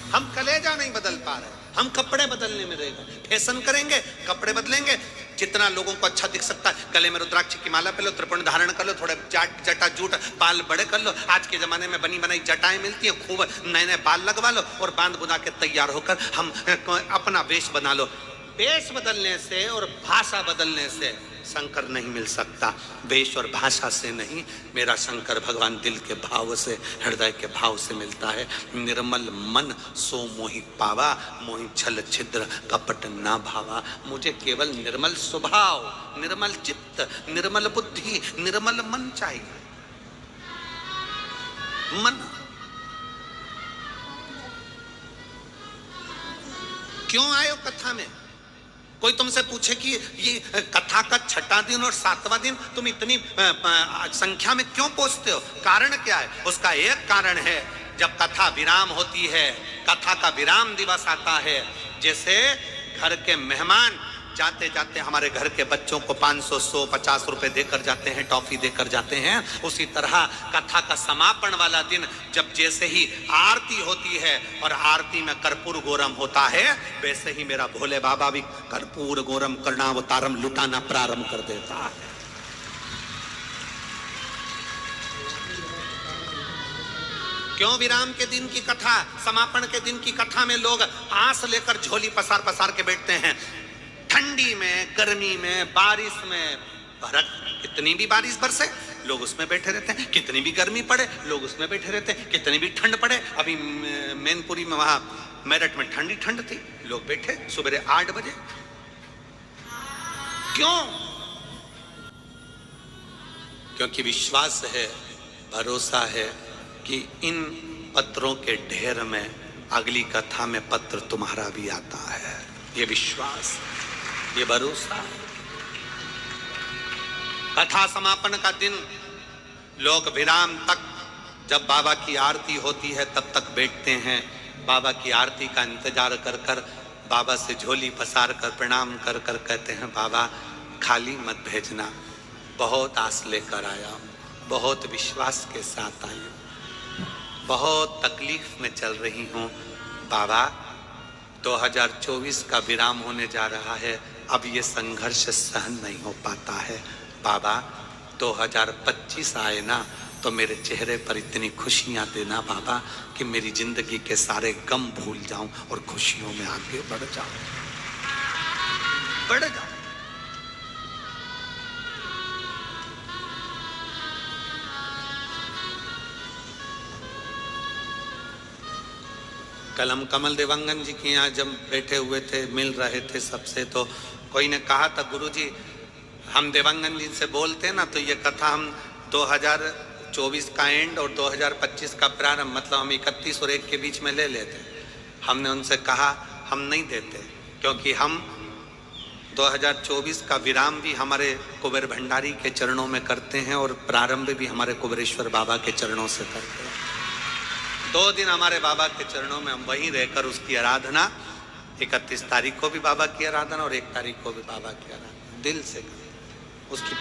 हम कलेजा नहीं बदल पा रहे, हम कपड़े बदलने में रहेगा। फैशन करेंगे, कपड़े बदलेंगे, जितना लोगों को अच्छा दिख सकता है। गले में रुद्राक्ष की माला पहन लो, त्रिपुंड धारण कर लो, थोड़े जटा जूट बाल बड़े कर लो। आज के जमाने में बनी बनाई जटाएं मिलती है, खूब नए नए बाल लगवा लो और बांध बुना के तैयार होकर हम अपना वेश बना लो। वेश बदलने से और भाषा बदलने से शंकर नहीं मिल सकता। वेश और भाषा से नहीं, मेरा शंकर भगवान दिल के भाव से, हृदय के भाव से मिलता है। निर्मल मन सो मोहि पावा, मोहि छल छिद्र कपट ना भावा। मुझे केवल निर्मल स्वभाव, निर्मल चित्त, निर्मल बुद्धि, निर्मल मन चाहिए। मन क्यों आए हो कथा में? कोई तुमसे पूछे कि ये कथा का छठा दिन और सातवां दिन तुम इतनी संख्या में क्यों पहुंचते हो, कारण क्या है? उसका एक कारण है, जब कथा विराम होती है, कथा का विराम दिवस आता है, जैसे घर के मेहमान जाते जाते हमारे घर के बच्चों को 500, 100, 50 रुपए देकर जाते हैं, टॉफी देकर जाते हैं, उसी तरह कथा का समापन वाला दिन जब जैसे ही आरती होती है और आरती में कर्पूर गौरम होता है, वैसे ही मेरा भोले बाबा भी कर्पूर गौरम कर्णावतारम लुटाना प्रारंभ कर देता है। क्यों विराम के दिन की कथा, समापन के दिन की कथा में लोग आस लेकर झोली पसार पसार के बैठते हैं? ठंडी में, गर्मी में, बारिश में, कितनी भी बारिश बरसे लोग उसमें बैठे रहते हैं, कितनी भी गर्मी पड़े लोग उसमें बैठे रहते हैं, कितनी भी ठंड पड़े। अभी मैनपुरी में, वहां मेरठ में ठंड थी, लोग बैठे सुबह 8 बजे। क्यों? क्योंकि विश्वास है, भरोसा है कि इन पत्रों के ढेर में अगली कथा में पत्र तुम्हारा भी आता है। ये विश्वास, ये भरोसा। कथा समापन का दिन लोग विराम तक, जब बाबा की आरती होती है तब तक बैठते हैं, बाबा की आरती का इंतजार कर कर, बाबा से झोली पसार कर प्रणाम कर कर कहते हैं, बाबा खाली मत भेजना, बहुत आस लेकर आया हूं, बहुत विश्वास के साथ आई हूं, बहुत तकलीफ में चल रही हूं। बाबा 2024 का विराम होने जा रहा है, अब ये संघर्ष सहन नहीं हो पाता है। बाबा 2025 आए ना तो मेरे चेहरे पर इतनी खुशियां देना बाबा कि मेरी जिंदगी के सारे गम भूल जाऊं और खुशियों में आगे बढ़ जाऊं, बढ़ जाऊं। कल हम कमल देवांगन जी के यहाँ जब बैठे हुए थे, मिल रहे थे सबसे, तो कोई ने कहा था, गुरुजी हम देवांगन जी से बोलते ना तो ये कथा हम 2024 का एंड और 2025 का प्रारंभ, मतलब हम 31 और 1 के बीच में ले लेते। हमने उनसे कहा हम नहीं देते, क्योंकि हम 2024 का विराम भी हमारे कुबेर भंडारी के चरणों में करते हैं और प्रारंभ भी हमारे कुबेरेश्वर बाबा के चरणों से करते हैं। 2 दिन हमारे बाबा के चरणों में हम वहीं रहकर उसकी आराधना, 31 तारीख को भी बाबा की आराधना और 1 तारीख को भी बाबा की आराधना दिल से उसकी।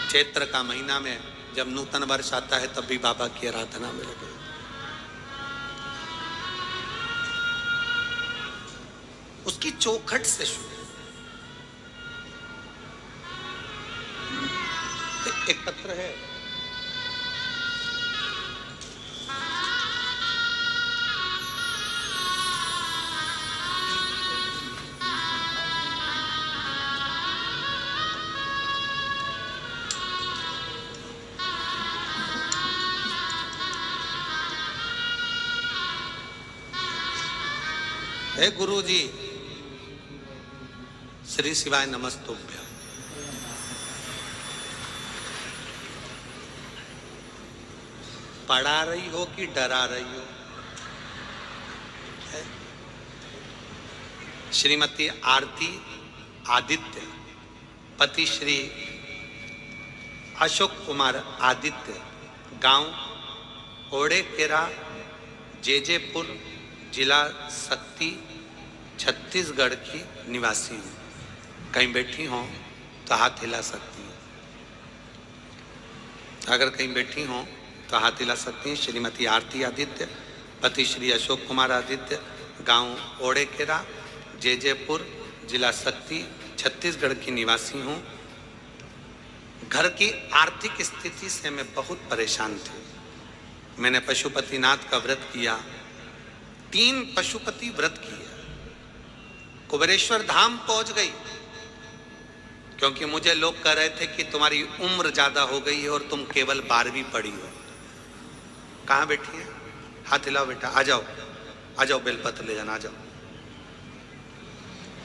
चैत्र का महीना में जब नूतन वर्ष आता है तब भी बाबा की आराधना में लगे। उसकी चौखट से शुरू। एक पत्र है, हे गुरु जी, श्री शिवाय नमस्तुभ्यं। पढ़ा रही हो कि डरा रही हो? श्रीमती आरती आदित्य, पति श्री अशोक कुमार आदित्य, गांव ओड़ेकेरा, जेजेपुर, जिला सक्ती, छत्तीसगढ़ की निवासी हूँ। कहीं बैठी हो तो हाथ हिला सकती हैं, अगर कहीं बैठी हो तो हाथ हिला सकती हैं। श्रीमती आरती आदित्य, पति श्री अशोक कुमार आदित्य, गांव ओड़ेकेरा, जेजेपुर, जिला सक्ती, छत्तीसगढ़ की निवासी हूँ। घर की आर्थिक स्थिति से मैं बहुत परेशान थी। मैंने पशुपतिनाथ का व्रत किया, 3 पशुपति व्रत किए, कुबेरेश्वर धाम पहुंच गई, क्योंकि मुझे लोग कह रहे थे कि तुम्हारी उम्र ज्यादा हो गई है और तुम केवल 12वीं पढ़ी हो। कहाँ बैठी है? हाथ हिलाओ बेटा, आ जाओ आ जाओ, बेलपत्र ले जाना, आ जाओ।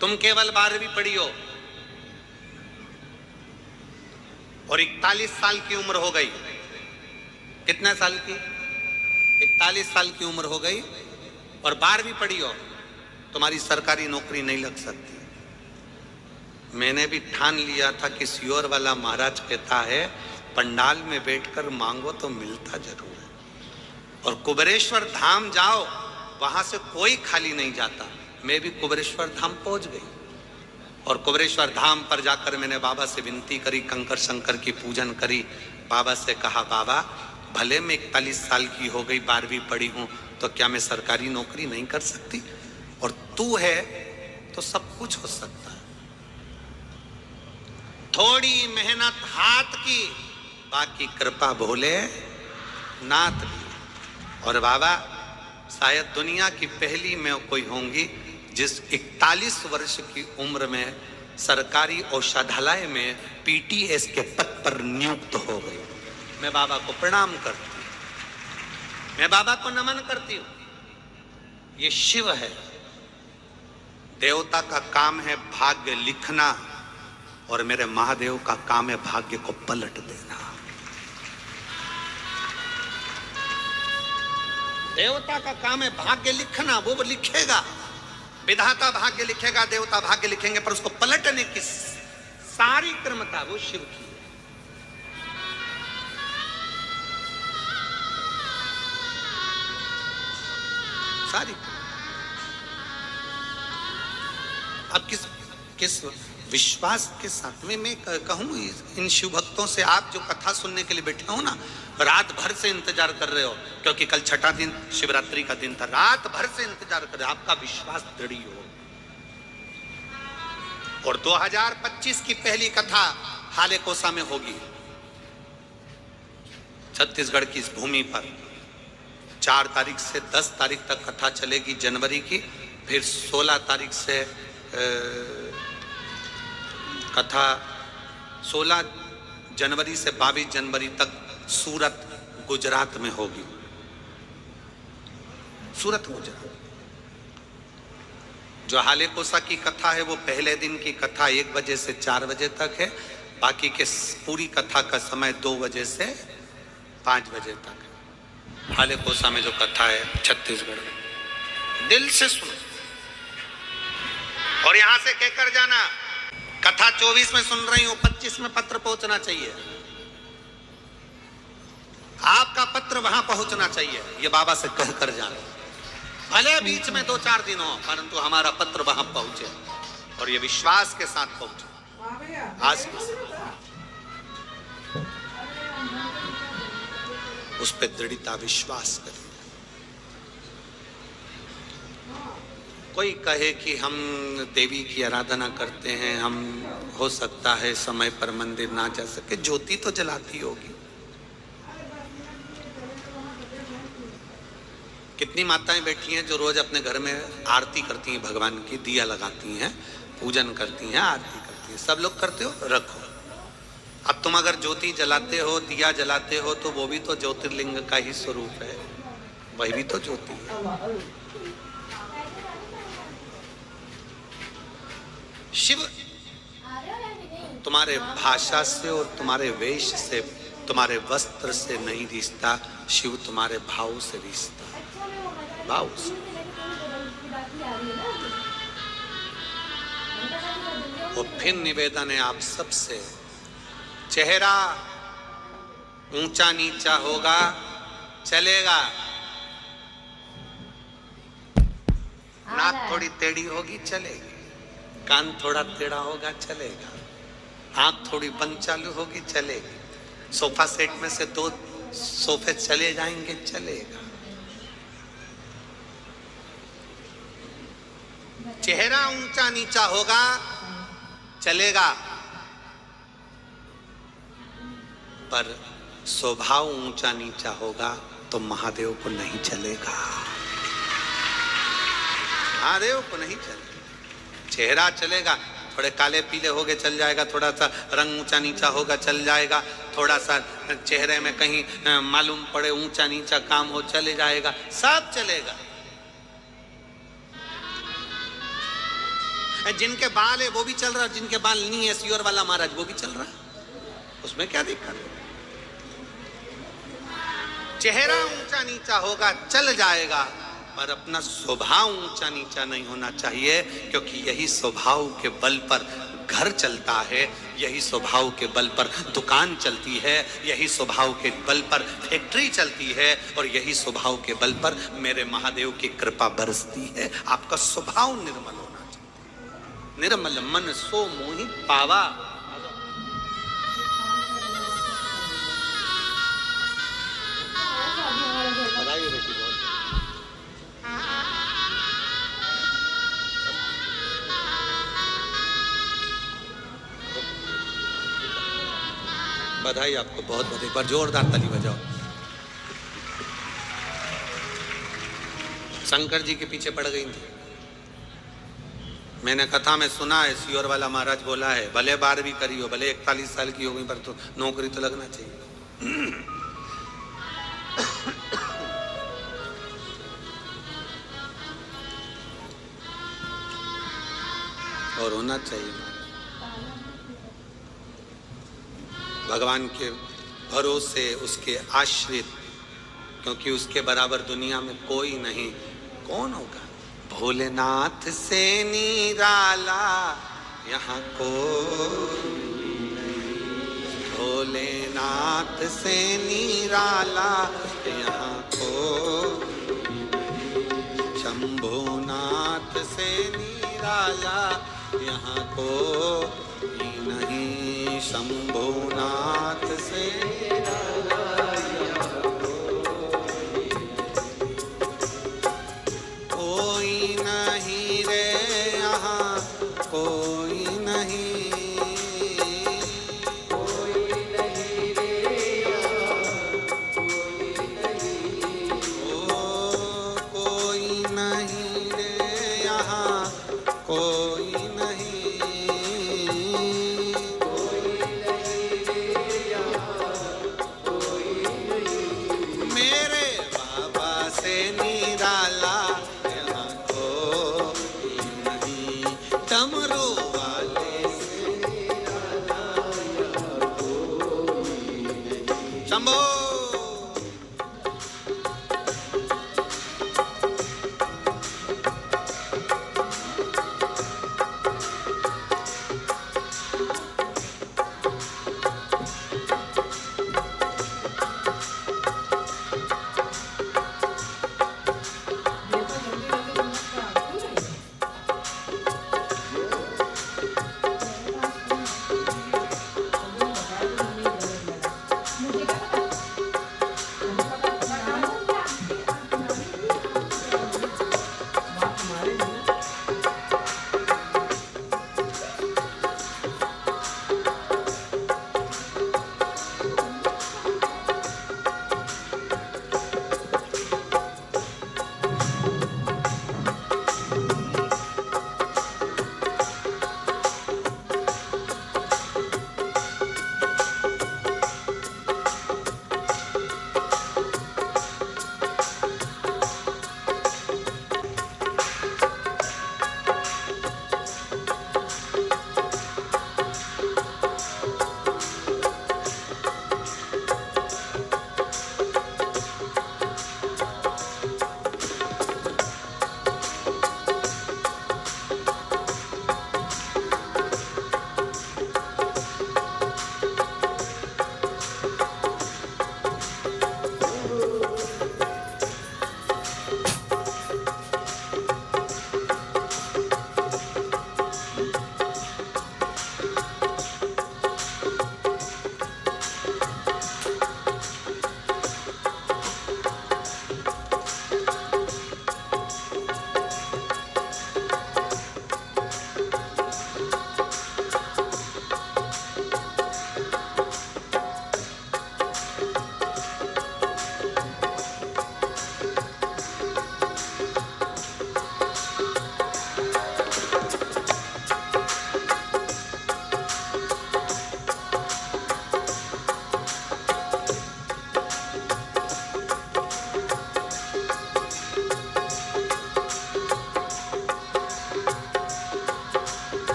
तुम केवल 12वीं पढ़ी हो और 41 साल की उम्र हो गई। कितने साल की? 41 साल की उम्र हो गई और 12वीं पढ़ी हो, तुम्हारी सरकारी नौकरी नहीं लग सकती। मैंने भी ठान लिया था कि सियोर वाला महाराज कहता है पंडाल में बैठकर मांगो तो मिलता जरूर है, और कुबेरेश्वर धाम जाओ, वहां से कोई खाली नहीं जाता। मैं भी कुबेरेश्वर धाम पहुंच गई और कुबेरेश्वर धाम पर जाकर मैंने बाबा से विनती करी, कंकर शंकर की पूजन करी। बाबा से कहा, बाबा भले मैं 41 साल की हो गई, 12वीं पढ़ी हूं, तो क्या मैं सरकारी नौकरी नहीं कर सकती? और तू है तो सब कुछ हो सकता है। थोड़ी मेहनत हाथ की, बाकी कृपा भोले नाथ की। और बाबा शायद दुनिया की पहली मैं कोई होंगी जिस 41 वर्ष की उम्र में सरकारी औषधालय में पीटीएस के पद पर नियुक्त हो गई। मैं बाबा को प्रणाम करती हूं, मैं बाबा को नमन करती हूं। ये शिव है। देवता का काम है भाग्य लिखना और मेरे महादेव का काम है भाग्य को पलट देना। देवता का काम है भाग्य लिखना, वो लिखेगा, विधाता भाग्य लिखेगा, देवता भाग्य लिखेंगे, पर उसको पलटने की सारी क्रमता वो शिव की है। सारी। अब किस विश्वास के साथ में मैं कहूं इन शिव भक्तों से, आप जो कथा सुनने के लिए बैठे हो ना, रात भर से इंतजार कर रहे हो, क्योंकि कल छठा दिन शिवरात्रि का दिन था, रात भर से इंतजार कर रहे हो, आपका विश्वास दृढ़ हो। और 2025 की पहली कथा हाले कोसा में होगी, छत्तीसगढ़ की इस भूमि पर। 4 तारीख से 10 तारीख तक कथा चलेगी जनवरी की, फिर 16 तारीख से कथा 16 जनवरी से 22 जनवरी तक सूरत गुजरात में होगी। सूरत गुजरात। जो हाले कोसा की कथा है वो पहले दिन की कथा 1 बजे से 4 बजे तक है, बाकी के पूरी कथा का समय 2 बजे से 5 बजे तक है। हाले कोसा में जो कथा है छत्तीसगढ़ में, दिल से सुनो और यहां से कहकर जाना, कथा 24 में सुन रही हूं, 25 में पत्र पहुंचना चाहिए, आपका पत्र वहां पहुंचना चाहिए, ये बाबा से कहकर जाना। भले बीच में 2-4 दिन हो, परंतु हमारा पत्र वहां पहुंचे और ये विश्वास के साथ पहुंचे। आज उस पर दृढ़ता विश्वास करें। कोई कहे कि हम देवी की आराधना करते हैं, हम हो सकता है समय पर मंदिर ना जा सके, ज्योति तो जलाती होगी। कितनी माताएं बैठी हैं जो रोज अपने घर में आरती करती हैं, भगवान की दिया लगाती हैं, पूजन करती हैं, आरती करती हैं। सब लोग करते हो, रखो। अब तुम अगर ज्योति जलाते हो, दिया जलाते हो, तो वो भी तो ज्योतिर्लिंग का ही स्वरूप है, वही भी तो ज्योति है। शिव तुम्हारे भाषा से और तुम्हारे वेश से, तुम्हारे वस्त्र से नहीं रिश्ता, शिव तुम्हारे भाव से रिश्ता, भाव से। और फिर निवेदन है आप सबसे, चेहरा ऊंचा नीचा होगा चलेगा, नाक थोड़ी टेढ़ी होगी चलेगी, कान थोड़ा टेढ़ा होगा चलेगा, आंख थोड़ी बंद चालू होगी चलेगी, सोफा सेट में से 2 सोफे चले जाएंगे चलेगा। चेहरा ऊंचा नीचा होगा चलेगा, पर स्वभाव ऊंचा नीचा होगा तो महादेव को नहीं चलेगा, महादेव को नहीं चलेगा। चेहरा चलेगा, थोड़े काले पीले हो गए चल जाएगा, थोड़ा सा रंग ऊंचा नीचा होगा चल जाएगा, थोड़ा सा चेहरे में कहीं मालूम पड़े ऊंचा नीचा काम हो चले जाएगा, सब चलेगा। जिनके बाल है वो भी चल रहा, जिनके बाल नहीं है सियोर वाला महाराज वो भी चल रहा, उसमें क्या दिक्कत है? चेहरा ऊंचा नीचा होगा चल जाएगा, पर अपना स्वभाव ऊंचा नीचा नहीं होना चाहिए, क्योंकि यही स्वभाव के बल पर घर चलता है, यही स्वभाव के बल पर दुकान चलती है, यही स्वभाव के बल पर फैक्ट्री चलती है, और यही स्वभाव के बल पर मेरे महादेव की कृपा बरसती है। आपका स्वभाव निर्मल होना चाहिए। निर्मल मन सो मोहि पावा। बधाई आपको बहुत बहुत, एक बार जोरदार ताली बजाओ। शंकर जी के पीछे पड़ गई थी। मैंने कथा में सुना है, सियोर वाला महाराज बोला है, भले 12वीं करी हो, भले 41 साल की हो गई, पर तो नौकरी तो लगना चाहिए। और होना चाहिए। भगवान के भरोसे, उसके आश्रित, क्योंकि उसके बराबर दुनिया में कोई नहीं। कौन होगा? भोलेनाथ से निराला यहाँ को, भोलेनाथ से निराला यहाँ को, शंभुनाथ से निराला यहाँ को ही नहीं, शंभुनाथ से कोई नहीं रे यहाँ, कोई नहीं, कोई नहीं रे यहाँ, कोई नहीं, ओ कोई नहीं रे यहाँ, कोई नहीं, कोई नहीं रे यहाँ,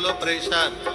लो प्रेशर।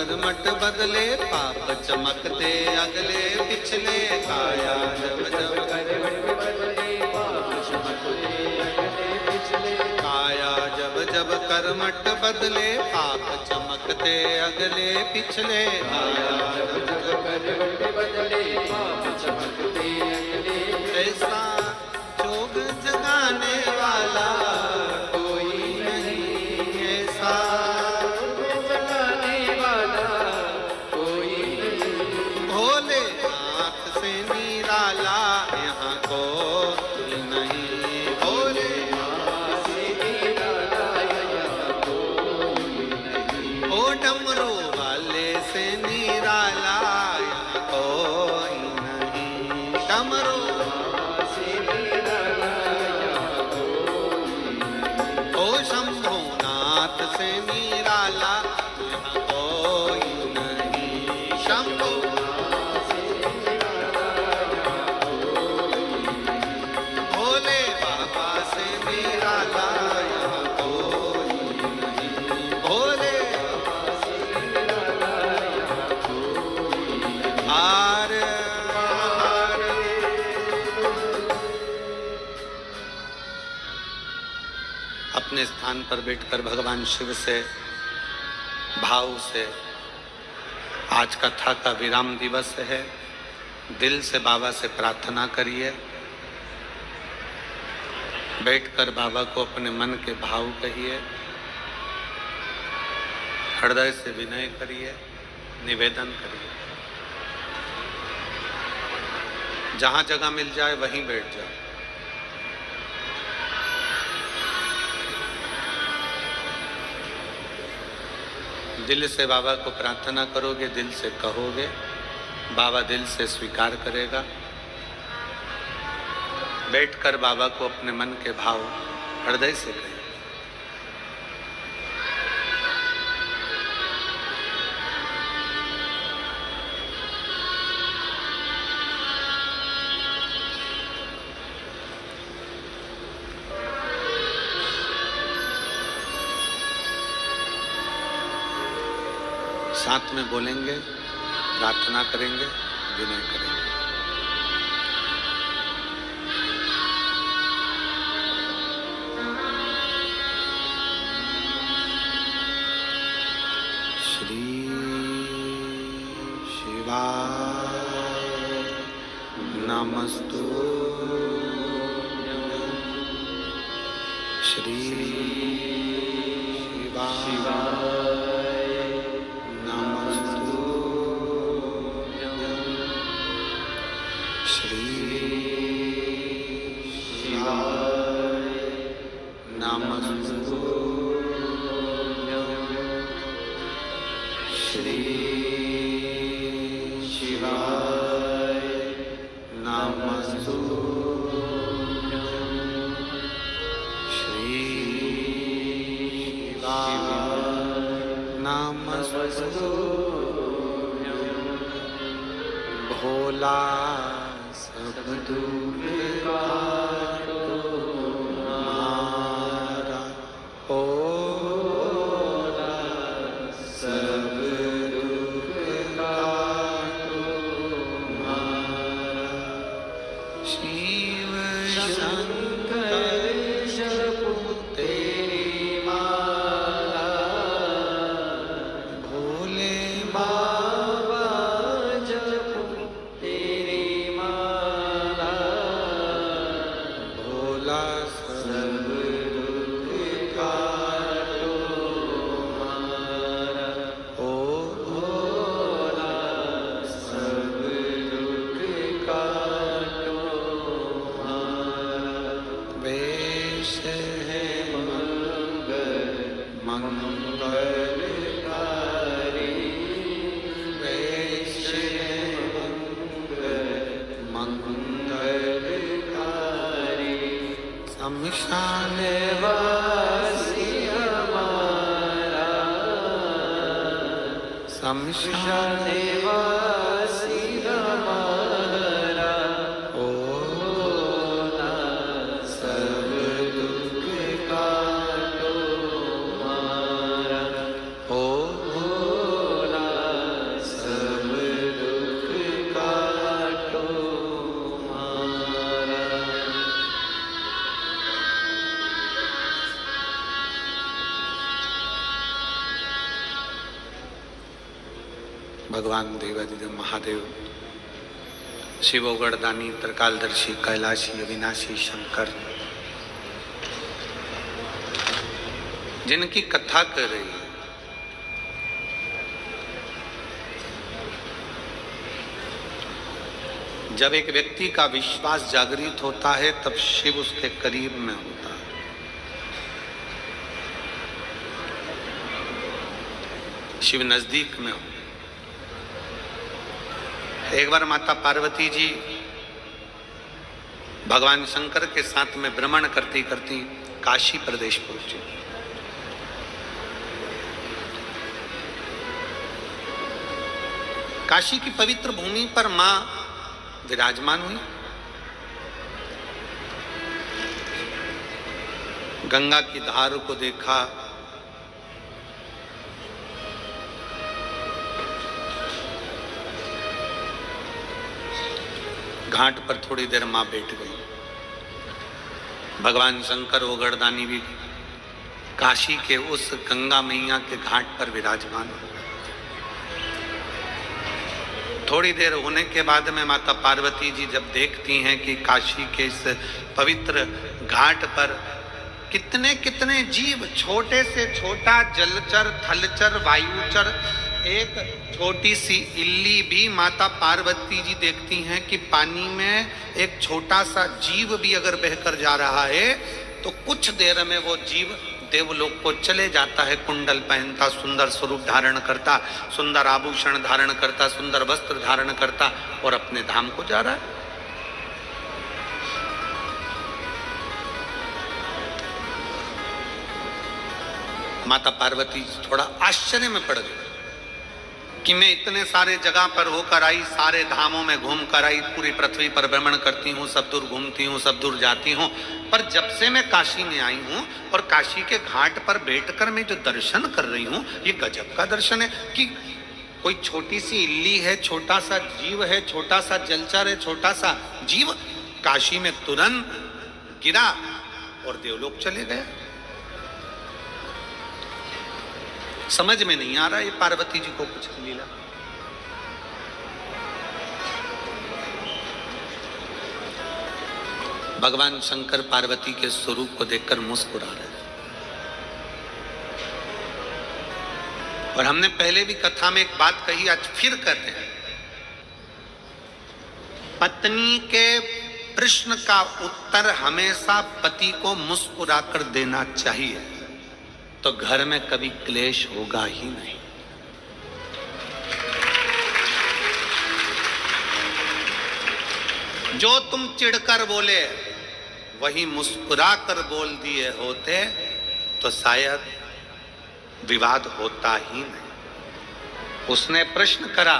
कर्मठ बदले पाप चमकते अगले पिछले काया जब जब कर्मठ बदले पाप चमकते अगले पिछले काया जब जब कर्मठ बदले पाप चमकते अगले पिछले काया जब जब कर्मठ बदले पाप चमकते अगले ऐसा जोग जगाने वाला कोई नहीं ऐसा जगाने वाला कोई नहीं भोलेनाथ से निराला यहाँ कोई नहीं भोलेनाथ से निराला यहाँ कोई नहीं ओ डमरू वाले से निराला यहाँ कोई नहीं डमरू शंभुनाथ से निराला यहाँ कोई नहीं शंभुनाथ से निराला यहाँ कोई नहीं भोले बाबा से निराला यहाँ कोई नहीं भोले बाबा से निराला यहाँ कोई नहीं आर अपने स्थान पर बैठकर भगवान शिव से भाव से आज कथा का विराम दिवस है। दिल से बाबा से प्रार्थना करिए। बैठकर बाबा को अपने मन के भाव कहिए। हृदय से विनय करिए, निवेदन करिए। जहां जगह मिल जाए वहीं बैठ जाओ। दिल से बाबा को प्रार्थना करोगे, दिल से कहोगे, बाबा दिल से स्वीकार करेगा। बैठकर बाबा को अपने मन के भाव हृदय से कहें। साथ में बोलेंगे, प्रार्थना करेंगे, विनय करेंगे। श्री शिवाय नमस्तु श्री शिवाय भोला सब दुख काटो हमारा भोला सब दुख काटो हमारा शिव शंकर जपो तेरी माला भोले बाबा जपो तेरी माला भोला सब दुख काटो हमारा ओ भोला सब दुख काटो हमारा वेश है मंगलकारी वेश है मंगलकारी शमशान वासी हमारा शमशान वासी हमारा ओ भोला सब दुख काटो हमारा ओ भोला भगवान देवादिदेव महादेव, शिवो गणदानी, त्रिकालदर्शी, कैलाशी, अविनाशी शंकर, जिनकी कथा कर रही है, जब एक व्यक्ति का विश्वास जागृत होता है तब शिव उसके करीब में होता है। शिव नजदीक में हो। एक बार माता पार्वती जी भगवान शंकर के साथ में भ्रमण करती करती काशी प्रदेश पहुंची। काशी की पवित्र भूमि पर मां विराजमान हुई। गंगा की धार को देखा, घाट पर थोड़ी देर मां बैठ गई। भगवान शंकर वो गणदानी भी काशी के उस गंगा मैया के घाट पर विराजमान हुए। थोड़ी देर होने के बाद में माता पार्वती जी जब देखती हैं कि काशी के इस पवित्र घाट पर कितने कितने जीव, छोटे से छोटा जलचर, थलचर, वायुचर, एक छोटी सी इल्ली भी माता पार्वती जी देखती हैं कि पानी में एक छोटा सा जीव भी अगर बहकर जा रहा है तो कुछ देर में वो जीव देवलोक को चले जाता है। कुंडल पहनता, सुंदर स्वरूप धारण करता, सुंदर आभूषण धारण करता, सुंदर वस्त्र धारण करता और अपने धाम को जा रहा है। माता पार्वती थोड़ा आश्चर्य में पड़ गई कि मैं इतने सारे जगह पर होकर आई, सारे धामों में घूम कर आई, पूरी पृथ्वी पर भ्रमण करती हूँ, सब दूर घूमती हूँ, सब दूर जाती हूँ, पर जब से मैं काशी में आई हूँ और काशी के घाट पर बैठकर मैं जो दर्शन कर रही हूँ, ये गजब का दर्शन है कि कोई छोटी सी इल्ली है, छोटा सा जीव है, छोटा सा जलचर है, छोटा सा जीव काशी में तुरंत गिरा और देवलोक चले गए। समझ में नहीं आ रहा ये पार्वती जी को कुछ लीला। भगवान शंकर पार्वती के स्वरूप को देखकर मुस्कुरा रहे। और हमने पहले भी कथा में एक बात कही, आज फिर कहते हैं, पत्नी के प्रश्न का उत्तर हमेशा पति को मुस्कुराकर देना चाहिए, तो घर में कभी क्लेश होगा ही नहीं। जो तुम चिढ़कर बोले वही मुस्कुरा कर बोल दिए होते तो शायद विवाद होता ही नहीं। उसने प्रश्न करा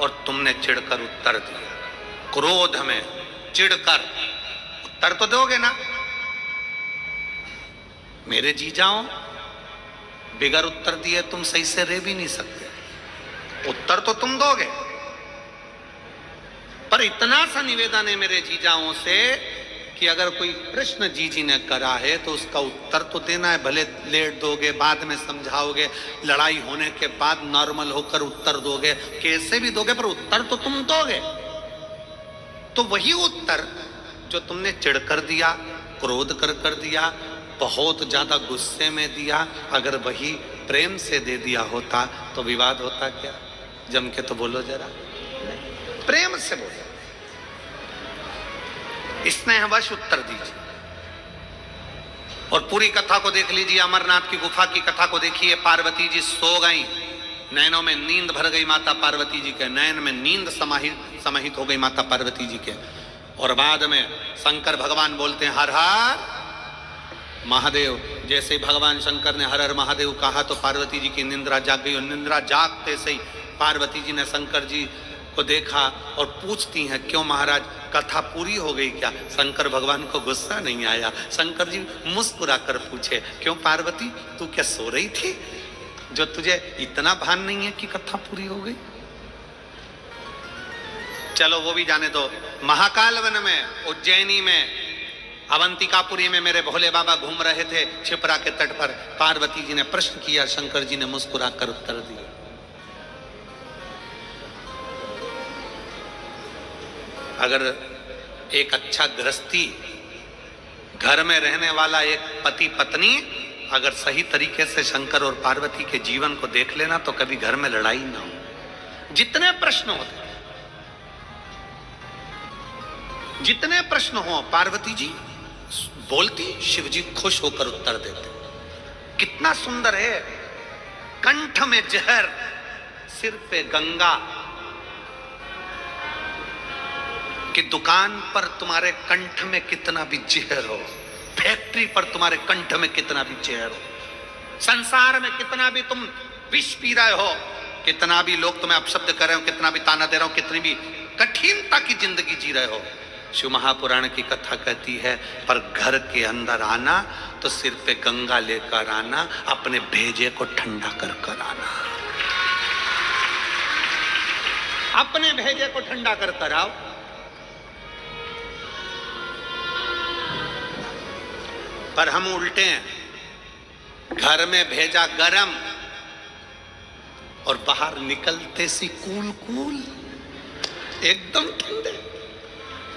और तुमने चिढ़कर उत्तर दिया। क्रोध में चिढ़कर उत्तर तो दोगे ना। मेरे जीजाओं, बिगर उत्तर दिए तुम सही से रह भी नहीं सकते। उत्तर तो तुम दोगे, पर इतना सा निवेदन है मेरे जीजाओं से कि अगर कोई प्रश्न जीजी ने करा है तो उसका उत्तर तो देना है। भले लेट दोगे, बाद में समझाओगे, लड़ाई होने के बाद नॉर्मल होकर उत्तर दोगे, कैसे भी दोगे, पर उत्तर तो तुम दोगे। तो वही उत्तर जो तुमने चिढ़कर दिया, क्रोध कर दिया, बहुत ज्यादा गुस्से में दिया, अगर वही प्रेम से दे दिया होता तो विवाद होता क्या? जम के तो बोलो जरा, प्रेम से बोलो, स्नेहवश उत्तर दीजिए। और पूरी कथा को देख लीजिए, अमरनाथ की गुफा की कथा को देखिए। पार्वती जी सो गई, नैनों में नींद भर गई माता पार्वती जी के, नैन में नींद समाहित हो गई माता पार्वती जी के। और बाद में शंकर भगवान बोलते हैं हर हर महादेव। जैसे ही भगवान शंकर ने हर हर महादेव कहा तो पार्वती जी की निंद्रा जाग गई। और निंद्रा जागते से ही पार्वती जी ने शंकर जी को देखा और पूछती हैं, क्यों महाराज, कथा पूरी हो गई क्या? शंकर भगवान को गुस्सा नहीं आया। शंकर जी मुस्कुरा कर पूछे, क्यों पार्वती, तू क्या सो रही थी जो तुझे इतना भान नहीं है कि कथा पूरी हो गई? चलो वो भी जाने दो। महाकाल वन में, उज्जैनी में, अवंतिकापुरी में मेरे भोले बाबा घूम रहे थे छिपरा के तट पर। पार्वती जी ने प्रश्न किया, शंकर जी ने मुस्कुरा कर उत्तर दिया। अगर एक अच्छा गृहस्थी, घर में रहने वाला एक पति पत्नी अगर सही तरीके से शंकर और पार्वती के जीवन को देख लेना तो कभी घर में लड़ाई ना हो। जितने प्रश्न होते, जितने प्रश्न हो पार्वती जी बोलती, शिव जी खुश होकर उत्तर देते। कितना सुंदर है, कंठ में जहर, सिर पे गंगा, कि दुकान पर तुम्हारे कंठ में कितना भी जहर हो, फैक्ट्री पर तुम्हारे कंठ में कितना भी जहर हो, संसार में कितना भी तुम विष पी रहे हो, कितना भी लोग तुम्हें अपशब्द कर रहे हो, कितना भी ताना दे रहे हो, कितनी भी कठिनता की जिंदगी जी रहे हो, शिव महापुराण की कथा कहती है पर घर के अंदर आना तो सिर पे गंगा लेकर आना, अपने भेजे को ठंडा कर कर आना, अपने भेजे को ठंडा कर कर आओ। पर हम उल्टे हैं, घर में भेजा गरम और बाहर निकलते सी कूल कूल एकदम ठंडे।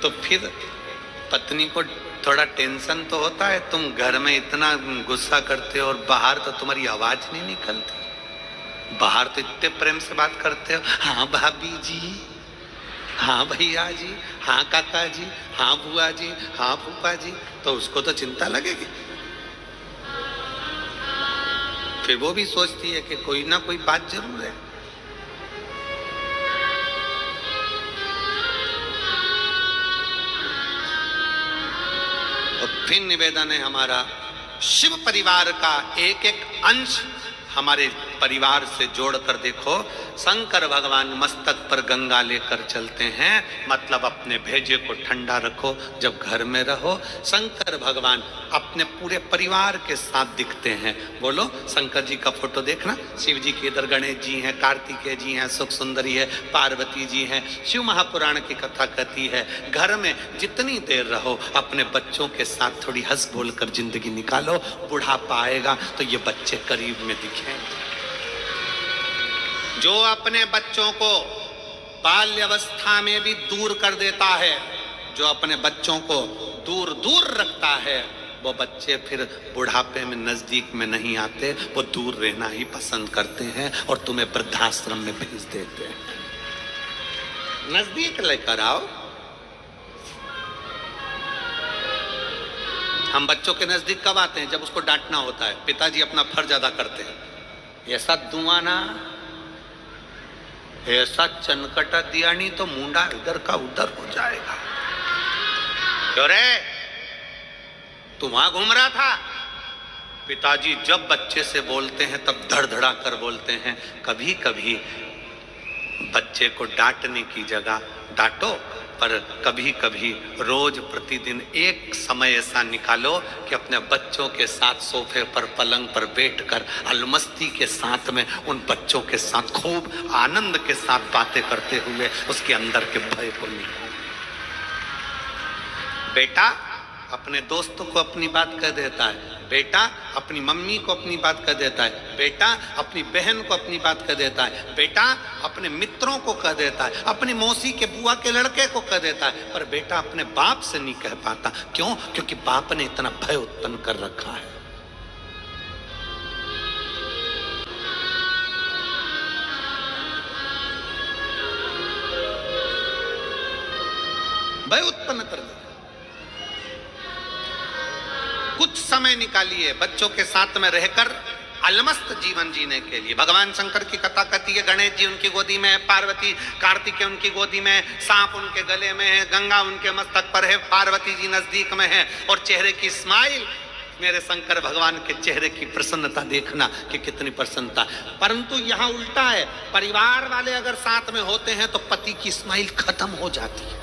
तो फिर पत्नी को थोड़ा टेंशन तो होता है, तुम घर में इतना गुस्सा करते हो और बाहर तो तुम्हारी आवाज नहीं निकलती, बाहर तो इतने प्रेम से बात करते हो, हाँ भाभी जी, हाँ भैया जी, हाँ काका जी, हाँ बुआ जी, हाँ फूफा जी, तो उसको तो चिंता लगेगी। फिर वो भी सोचती है कि कोई ना कोई बात जरूर है। और फिर निवेदन है हमारा, शिव परिवार का एक एक अंश हमारे परिवार से जोड़कर देखो। शंकर भगवान मस्तक पर गंगा लेकर चलते हैं, मतलब अपने भेजे को ठंडा रखो जब घर में रहो। शंकर भगवान अपने पूरे परिवार के साथ दिखते हैं। बोलो, शंकर जी का फोटो देखना, शिव जी के इधर गणेश जी हैं, कार्तिकेय जी हैं, सुख सुंदरी है, पार्वती जी हैं। शिव महापुराण की कथा कहती है घर में जितनी देर रहो अपने बच्चों के साथ थोड़ी हंस बोल कर जिंदगी निकालो, बुढ़ापा आएगा तो ये बच्चे करीब में दिखें। जो अपने बच्चों को बाल्यावस्था में भी दूर कर देता है, जो अपने बच्चों को दूर दूर रखता है, वो बच्चे फिर बुढ़ापे में नजदीक में नहीं आते, वो दूर रहना ही पसंद करते हैं और तुम्हें वृद्धाश्रम में भेज देते हैं। नजदीक लेकर आओ। हम बच्चों के नजदीक कब आते हैं? जब उसको डांटना होता है। पिताजी अपना फर्ज अदा करते हैं, ऐसा दुआ ना, ऐसा चनकटा दिया नहीं तो मुंडा इधर का उधर हो जाएगा। क्यों रे, तू वहां घूम रहा था? पिताजी जब बच्चे से बोलते हैं तब धड़धड़ा कर बोलते हैं। कभी कभी बच्चे को डांटने की जगह डांटो, पर कभी कभी रोज प्रतिदिन एक समय ऐसा निकालो कि अपने बच्चों के साथ सोफे पर पलंग पर बैठकर अलमस्ती के साथ में उन बच्चों के साथ खूब आनंद के साथ बातें करते हुए उसके अंदर के भय को निकालो। बेटा अपने दोस्तों को अपनी बात कह देता है, बेटा अपनी मम्मी को अपनी बात कह देता है, बेटा अपनी बहन को अपनी बात कह देता है, बेटा अपने मित्रों को कह देता है, अपनी मौसी के बुआ के लड़के को कह देता है, पर बेटा अपने बाप से नहीं कह पाता। क्यों? क्योंकि बाप ने इतना भय उत्पन्न कर रखा है। भय उत्पन्न कर दिया। कुछ समय निकालिए बच्चों के साथ में रहकर अलमस्त जीवन जीने के लिए। भगवान शंकर की कथा कहती है गणेश जी उनकी गोदी में है, पार्वती कार्तिकेय उनकी गोदी में है, सांप उनके गले में है, गंगा उनके मस्तक पर है, पार्वती जी नजदीक में है, और चेहरे की स्माइल, मेरे शंकर भगवान के चेहरे की प्रसन्नता देखना कि कितनी प्रसन्नता। परंतु यहाँ उल्टा है, परिवार वाले अगर साथ में होते हैं तो पति की स्माइल खत्म हो जाती है,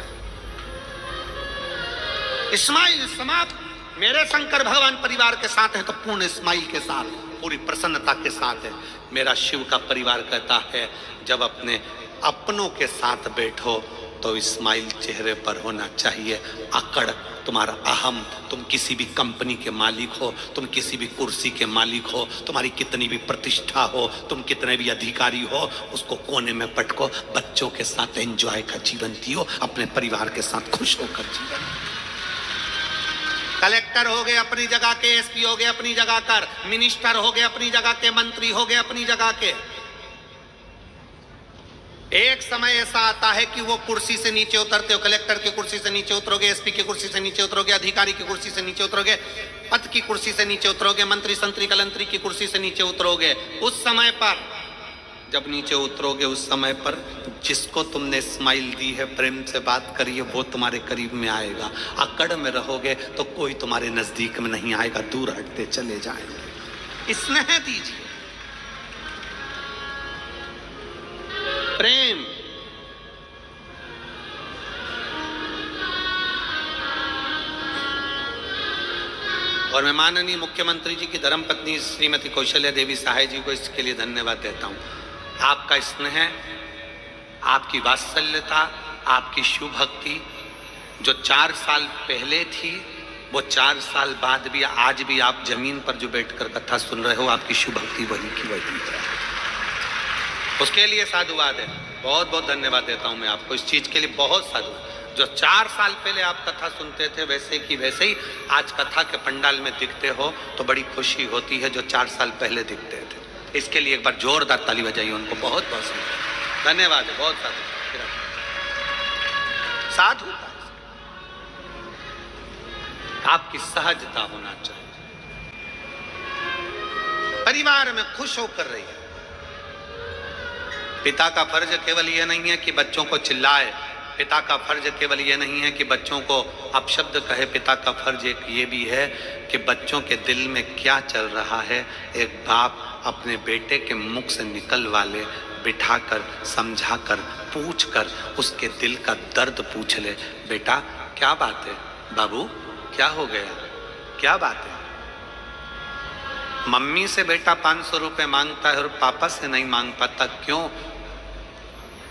स्माइल समाप्त। मेरे शंकर भगवान परिवार के साथ है तो पूर्ण स्माइल के साथ, पूरी प्रसन्नता के साथ है। मेरा शिव का परिवार कहता है जब अपने अपनों के साथ बैठो तो स्माइल चेहरे पर होना चाहिए। अकड़, तुम्हारा अहम, तुम किसी भी कंपनी के मालिक हो, तुम किसी भी कुर्सी के मालिक हो, तुम्हारी कितनी भी प्रतिष्ठा हो, तुम कितने भी अधिकारी हो, उसको कोने में पटको। बच्चों के साथ एंजॉय का जीवन जियो, अपने परिवार के साथ खुश होकर जीवन। कलेक्टर हो गए अपनी जगह के, एसपी हो गए अपनी जगह कर, मिनिस्टर हो गए अपनी जगह के, मंत्री हो गए अपनी जगह के। एक समय ऐसा आता है कि वो कुर्सी से नीचे उतरते हो, कलेक्टर की कुर्सी से नीचे उतरोगे, एसपी की कुर्सी से नीचे उतरोगे, अधिकारी की कुर्सी से नीचे उतरोगे, पद की कुर्सी से नीचे उतरोगे, मंत्री संतरी कलंतरी की कुर्सी से नीचे उतरोगे। उस समय पर जब नीचे उतरोगे, उस समय पर जिसको तुमने स्माइल दी है, प्रेम से बात करी है, वो तुम्हारे करीब में आएगा। अकड़ में रहोगे तो कोई तुम्हारे नजदीक में नहीं आएगा, दूर हटते चले जाएंगे। स्नेह दीजिए, प्रेम। और मैं माननीय मुख्यमंत्री जी की धर्मपत्नी श्रीमती कौशल्या देवी सहाय जी को इसके लिए धन्यवाद देता हूं। आपका स्नेह, आपकी वात्सल्यता, आपकी शिव भक्ति जो 4 साल पहले थी, वो 4 साल बाद भी, आज भी आप जमीन पर जो बैठकर कथा सुन रहे हो, आपकी शिव भक्ति वही की वही है। उसके लिए साधुवाद है, बहुत बहुत धन्यवाद देता हूं मैं आपको इस चीज के लिए, बहुत साधुवाद। जो 4 साल पहले आप कथा सुनते थे वैसे की वैसे ही आज कथा के पंडाल में दिखते हो, तो बड़ी खुशी होती है जो 4 साल पहले दिखते थे। इसके लिए एक बार जोरदार ताली बजाइए उनको, बहुत बहुत धन्यवाद है, बहुत साधु। आपकी सहजता होना चाहिए, परिवार में खुश होकर रहिए। पिता का फर्ज केवल यह नहीं है कि बच्चों को चिल्लाए, पिता का फर्ज केवल यह नहीं है कि बच्चों को अपशब्द कहे, पिता का फर्ज एक ये भी है कि बच्चों के दिल में क्या चल रहा है, एक बाप अपने बेटे के मुख से निकलवा ले, बिठाकर, समझाकर, पूछकर उसके दिल का दर्द पूछ ले। बेटा क्या बात है, बाबू क्या हो गया, क्या बात है। मम्मी से बेटा 500 रुपए मांगता है और पापा से नहीं मांग पाता, क्यों?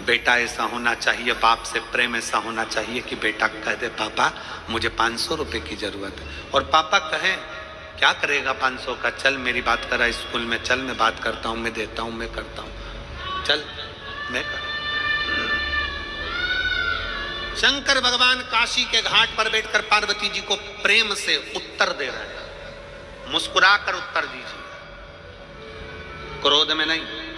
बेटा ऐसा होना चाहिए, बाप से प्रेम ऐसा होना चाहिए कि बेटा कह दे पापा मुझे 500 रुपए की जरूरत है, और पापा कहे क्या करेगा 500 का, चल मेरी बात करा स्कूल में, चल मैं बात करता हूँ, मैं देता हूँ, मैं करता हूँ, चल मैं कर। शंकर भगवान काशी के घाट पर बैठकर पार्वती जी को प्रेम से उत्तर दे रहे हैं, मुस्कुराकर उत्तर दीजिए, क्रोध में नहीं।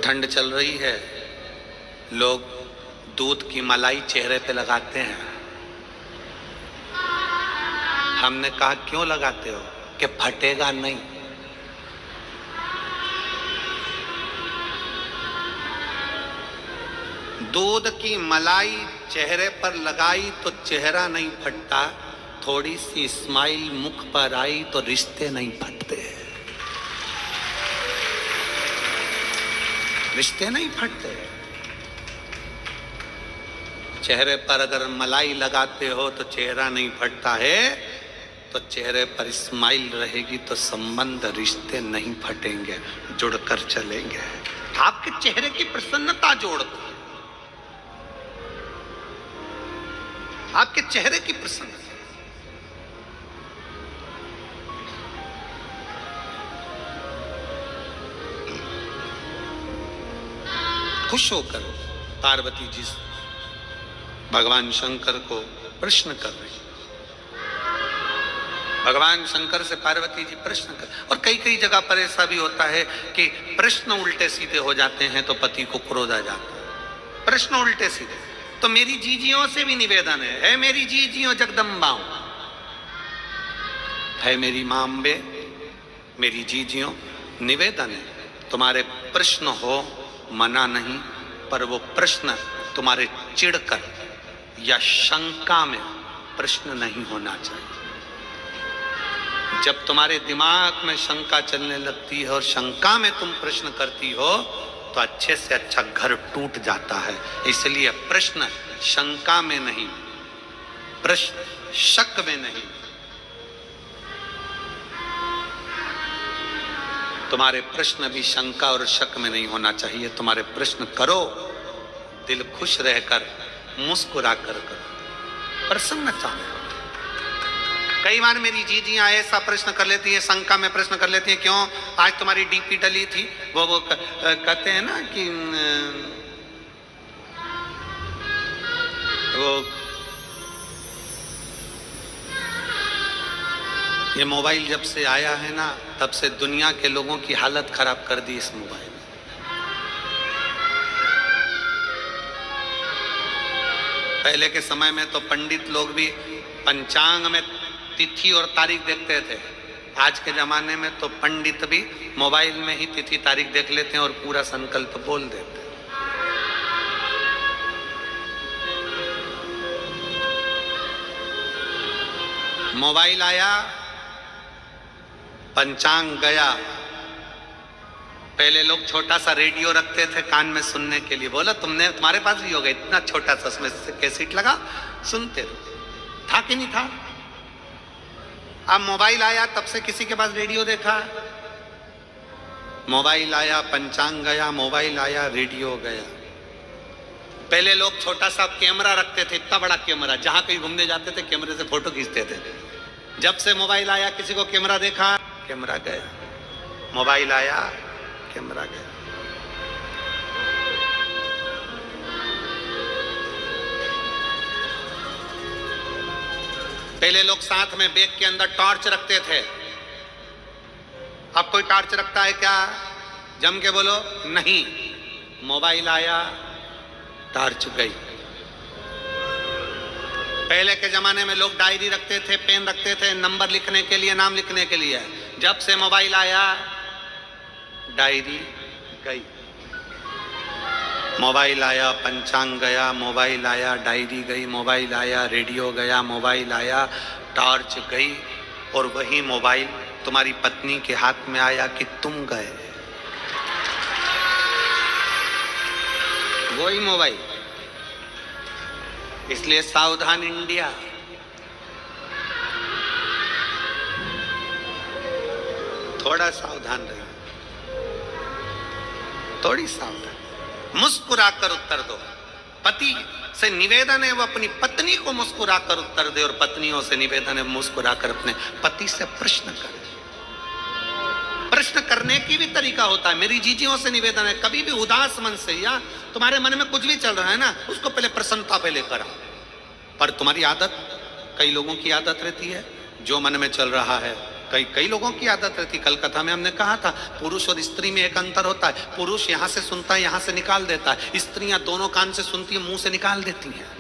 ठंड चल रही है, लोग दूध की मलाई चेहरे पे लगाते हैं। हमने कहा क्यों लगाते हो, कि फटेगा नहीं। दूध की मलाई चेहरे पर लगाई तो चेहरा नहीं फटता, थोड़ी सी स्माइल मुख पर आई तो रिश्ते नहीं फटते, रिश्ते नहीं फटते। चेहरे पर अगर मलाई लगाते हो तो चेहरा नहीं फटता है, तो चेहरे पर स्माइल रहेगी तो संबंध, रिश्ते नहीं फटेंगे, जुड़कर चलेंगे। आपके चेहरे की प्रसन्नता जोड़ दो, आपके चेहरे की प्रसन्नता। खुश होकर पार्वती जी भगवान शंकर को प्रश्न कर रही, भगवान शंकर से पार्वती जी प्रश्न कर। और कई कई जगह पर ऐसा भी होता है कि प्रश्न उल्टे सीधे हो जाते हैं तो पति को क्रोध आ जाता है, प्रश्न उल्टे सीधे। तो मेरी जीजियों से भी निवेदन है मेरी जीजियों जगदम्बाओं, है मेरी मां अम्बे, मेरी जीजियों, निवेदन है, तुम्हारे प्रश्न हो मना नहीं, पर वो प्रश्न तुम्हारे चिढ़कर या शंका में प्रश्न नहीं होना चाहिए। जब तुम्हारे दिमाग में शंका चलने लगती है और शंका में तुम प्रश्न करती हो तो अच्छे से अच्छा घर टूट जाता है। इसलिए प्रश्न शंका में नहीं, प्रश्न शक में नहीं। तुम्हारे प्रश्न भी शंका और शक में नहीं होना चाहिए। तुम्हारे प्रश्न करो दिल खुश रहकर, मुस्कुरा कर करो, प्रसन्नता में। कई बार मेरी जीजियां ऐसा प्रश्न कर लेती है, शंका में प्रश्न कर लेती है, क्यों आज तुम्हारी डीपी डली थी, वो कहते हैं ना कि वो ये मोबाइल जब से आया है ना, तब से दुनिया के लोगों की हालत खराब कर दी इस मोबाइल। पहले के समय में तो पंडित लोग भी पंचांग में तिथि और तारीख देखते थे। आज के जमाने में तो पंडित भी मोबाइल में ही तिथि तारीख देख लेते हैं और पूरा संकल्प बोल देते हैं। मोबाइल आया, पंचांग गया। पहले लोग छोटा सा रेडियो रखते थे कान में सुनने के लिए। बोला तुम्हारे पास भी होगा इतना छोटा सा, उसमें कैसेट लगा, सुनते रहो। था कि नहीं था? अब मोबाइल आया, तब से किसी के पास रेडियो देखा? मोबाइल आया, पंचांग गया, मोबाइल आया, रेडियो गया। पहले लोग छोटा सा कैमरा रखते थे, इतना बड़ा कैमरा, जहां कहीं घूमने जाते थे कैमरे से फोटो खींचते थे। जब से मोबाइल आया, किसी को कैमरा देखा, कैमरा गया। मोबाइल आया, कैमरा गया। पहले लोग साथ में बैग के अंदर टॉर्च रखते थे। अब कोई टॉर्च रखता है क्या? जम के बोलो, नहीं। मोबाइल आया, टॉर्च गई। पहले के जमाने में लोग डायरी रखते थे, पेन रखते थे, नंबर लिखने के लिए, नाम लिखने के लिए। जब से मोबाइल आया, डायरी गई। मोबाइल आया, पंचांग गया, मोबाइल आया, डायरी गई, मोबाइल आया, रेडियो गया, मोबाइल आया, टॉर्च गई। और वही मोबाइल तुम्हारी पत्नी के हाथ में आया कि तुम गए। वही मोबाइल। इसलिए सावधान इंडिया। थोड़ा सावधान रहिए, थोड़ी सावधान। मुस्कुराकर उत्तर दो। पति से निवेदन है वो अपनी पत्नी को मुस्कुराकर उत्तर दे, और पत्नियों से निवेदन है मुस्कुराकर अपने पति से प्रश्न करे। प्रश्न करने की भी तरीका होता है। मेरी जीजियों से निवेदन है, कभी भी उदास मन से, या तुम्हारे मन में कुछ भी चल रहा है ना, उसको पहले प्रसन्नता पे लेकर आओ। पर तुम्हारी आदत, कई लोगों की आदत रहती है जो मन में चल रहा है, कई लोगों की आदत रहती। कल कथा में हमने कहा था, पुरुष और स्त्री में एक अंतर होता है। पुरुष यहां से सुनता है, यहां से निकाल देता है। स्त्रियां दोनों कान से सुनती है, मुंह से निकाल देती हैं।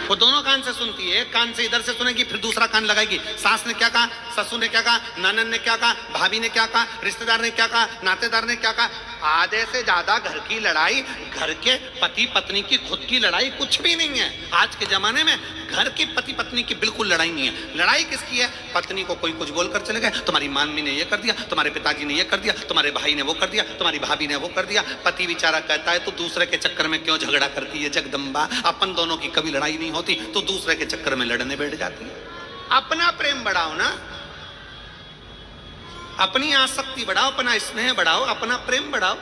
वो दोनों कान से सुनती है, एक कान से इधर से सुनेगी, फिर दूसरा कान लगाएगी। सास ने क्या कहा, ससुर ने क्या कहा, ननद ने क्या कहा, भाभी ने क्या कहा, रिश्तेदार ने क्या कहा, नातेदार ने क्या कहा। आधे से ज्यादा घर की लड़ाई, घर के पति पत्नी की खुद की लड़ाई कुछ भी नहीं है। आज के जमाने में घर की पति पत्नी की बिल्कुल लड़ाई नहीं है। लड़ाई किसकी है? पत्नी को कोई कुछ बोलकर चले गए, तुम्हारी मम्मी ने ये कर दिया, तुम्हारे पिताजी ने ये कर दिया, तुम्हारे भाई ने वो कर दिया, तुम्हारी भाभी ने वो कर दिया। पति बेचारा कहता है, तो दूसरे के चक्कर में क्यों झगड़ा करती है जगदम्बा? अपन दोनों की कभी लड़ाई नहीं होती, तो दूसरे के चक्कर में लड़ने बैठ जाती है। अपना प्रेम बढ़ाओ ना, अपनी आसक्ति बढ़ाओ, अपना स्नेह बढ़ाओ, अपना प्रेम बढ़ाओ।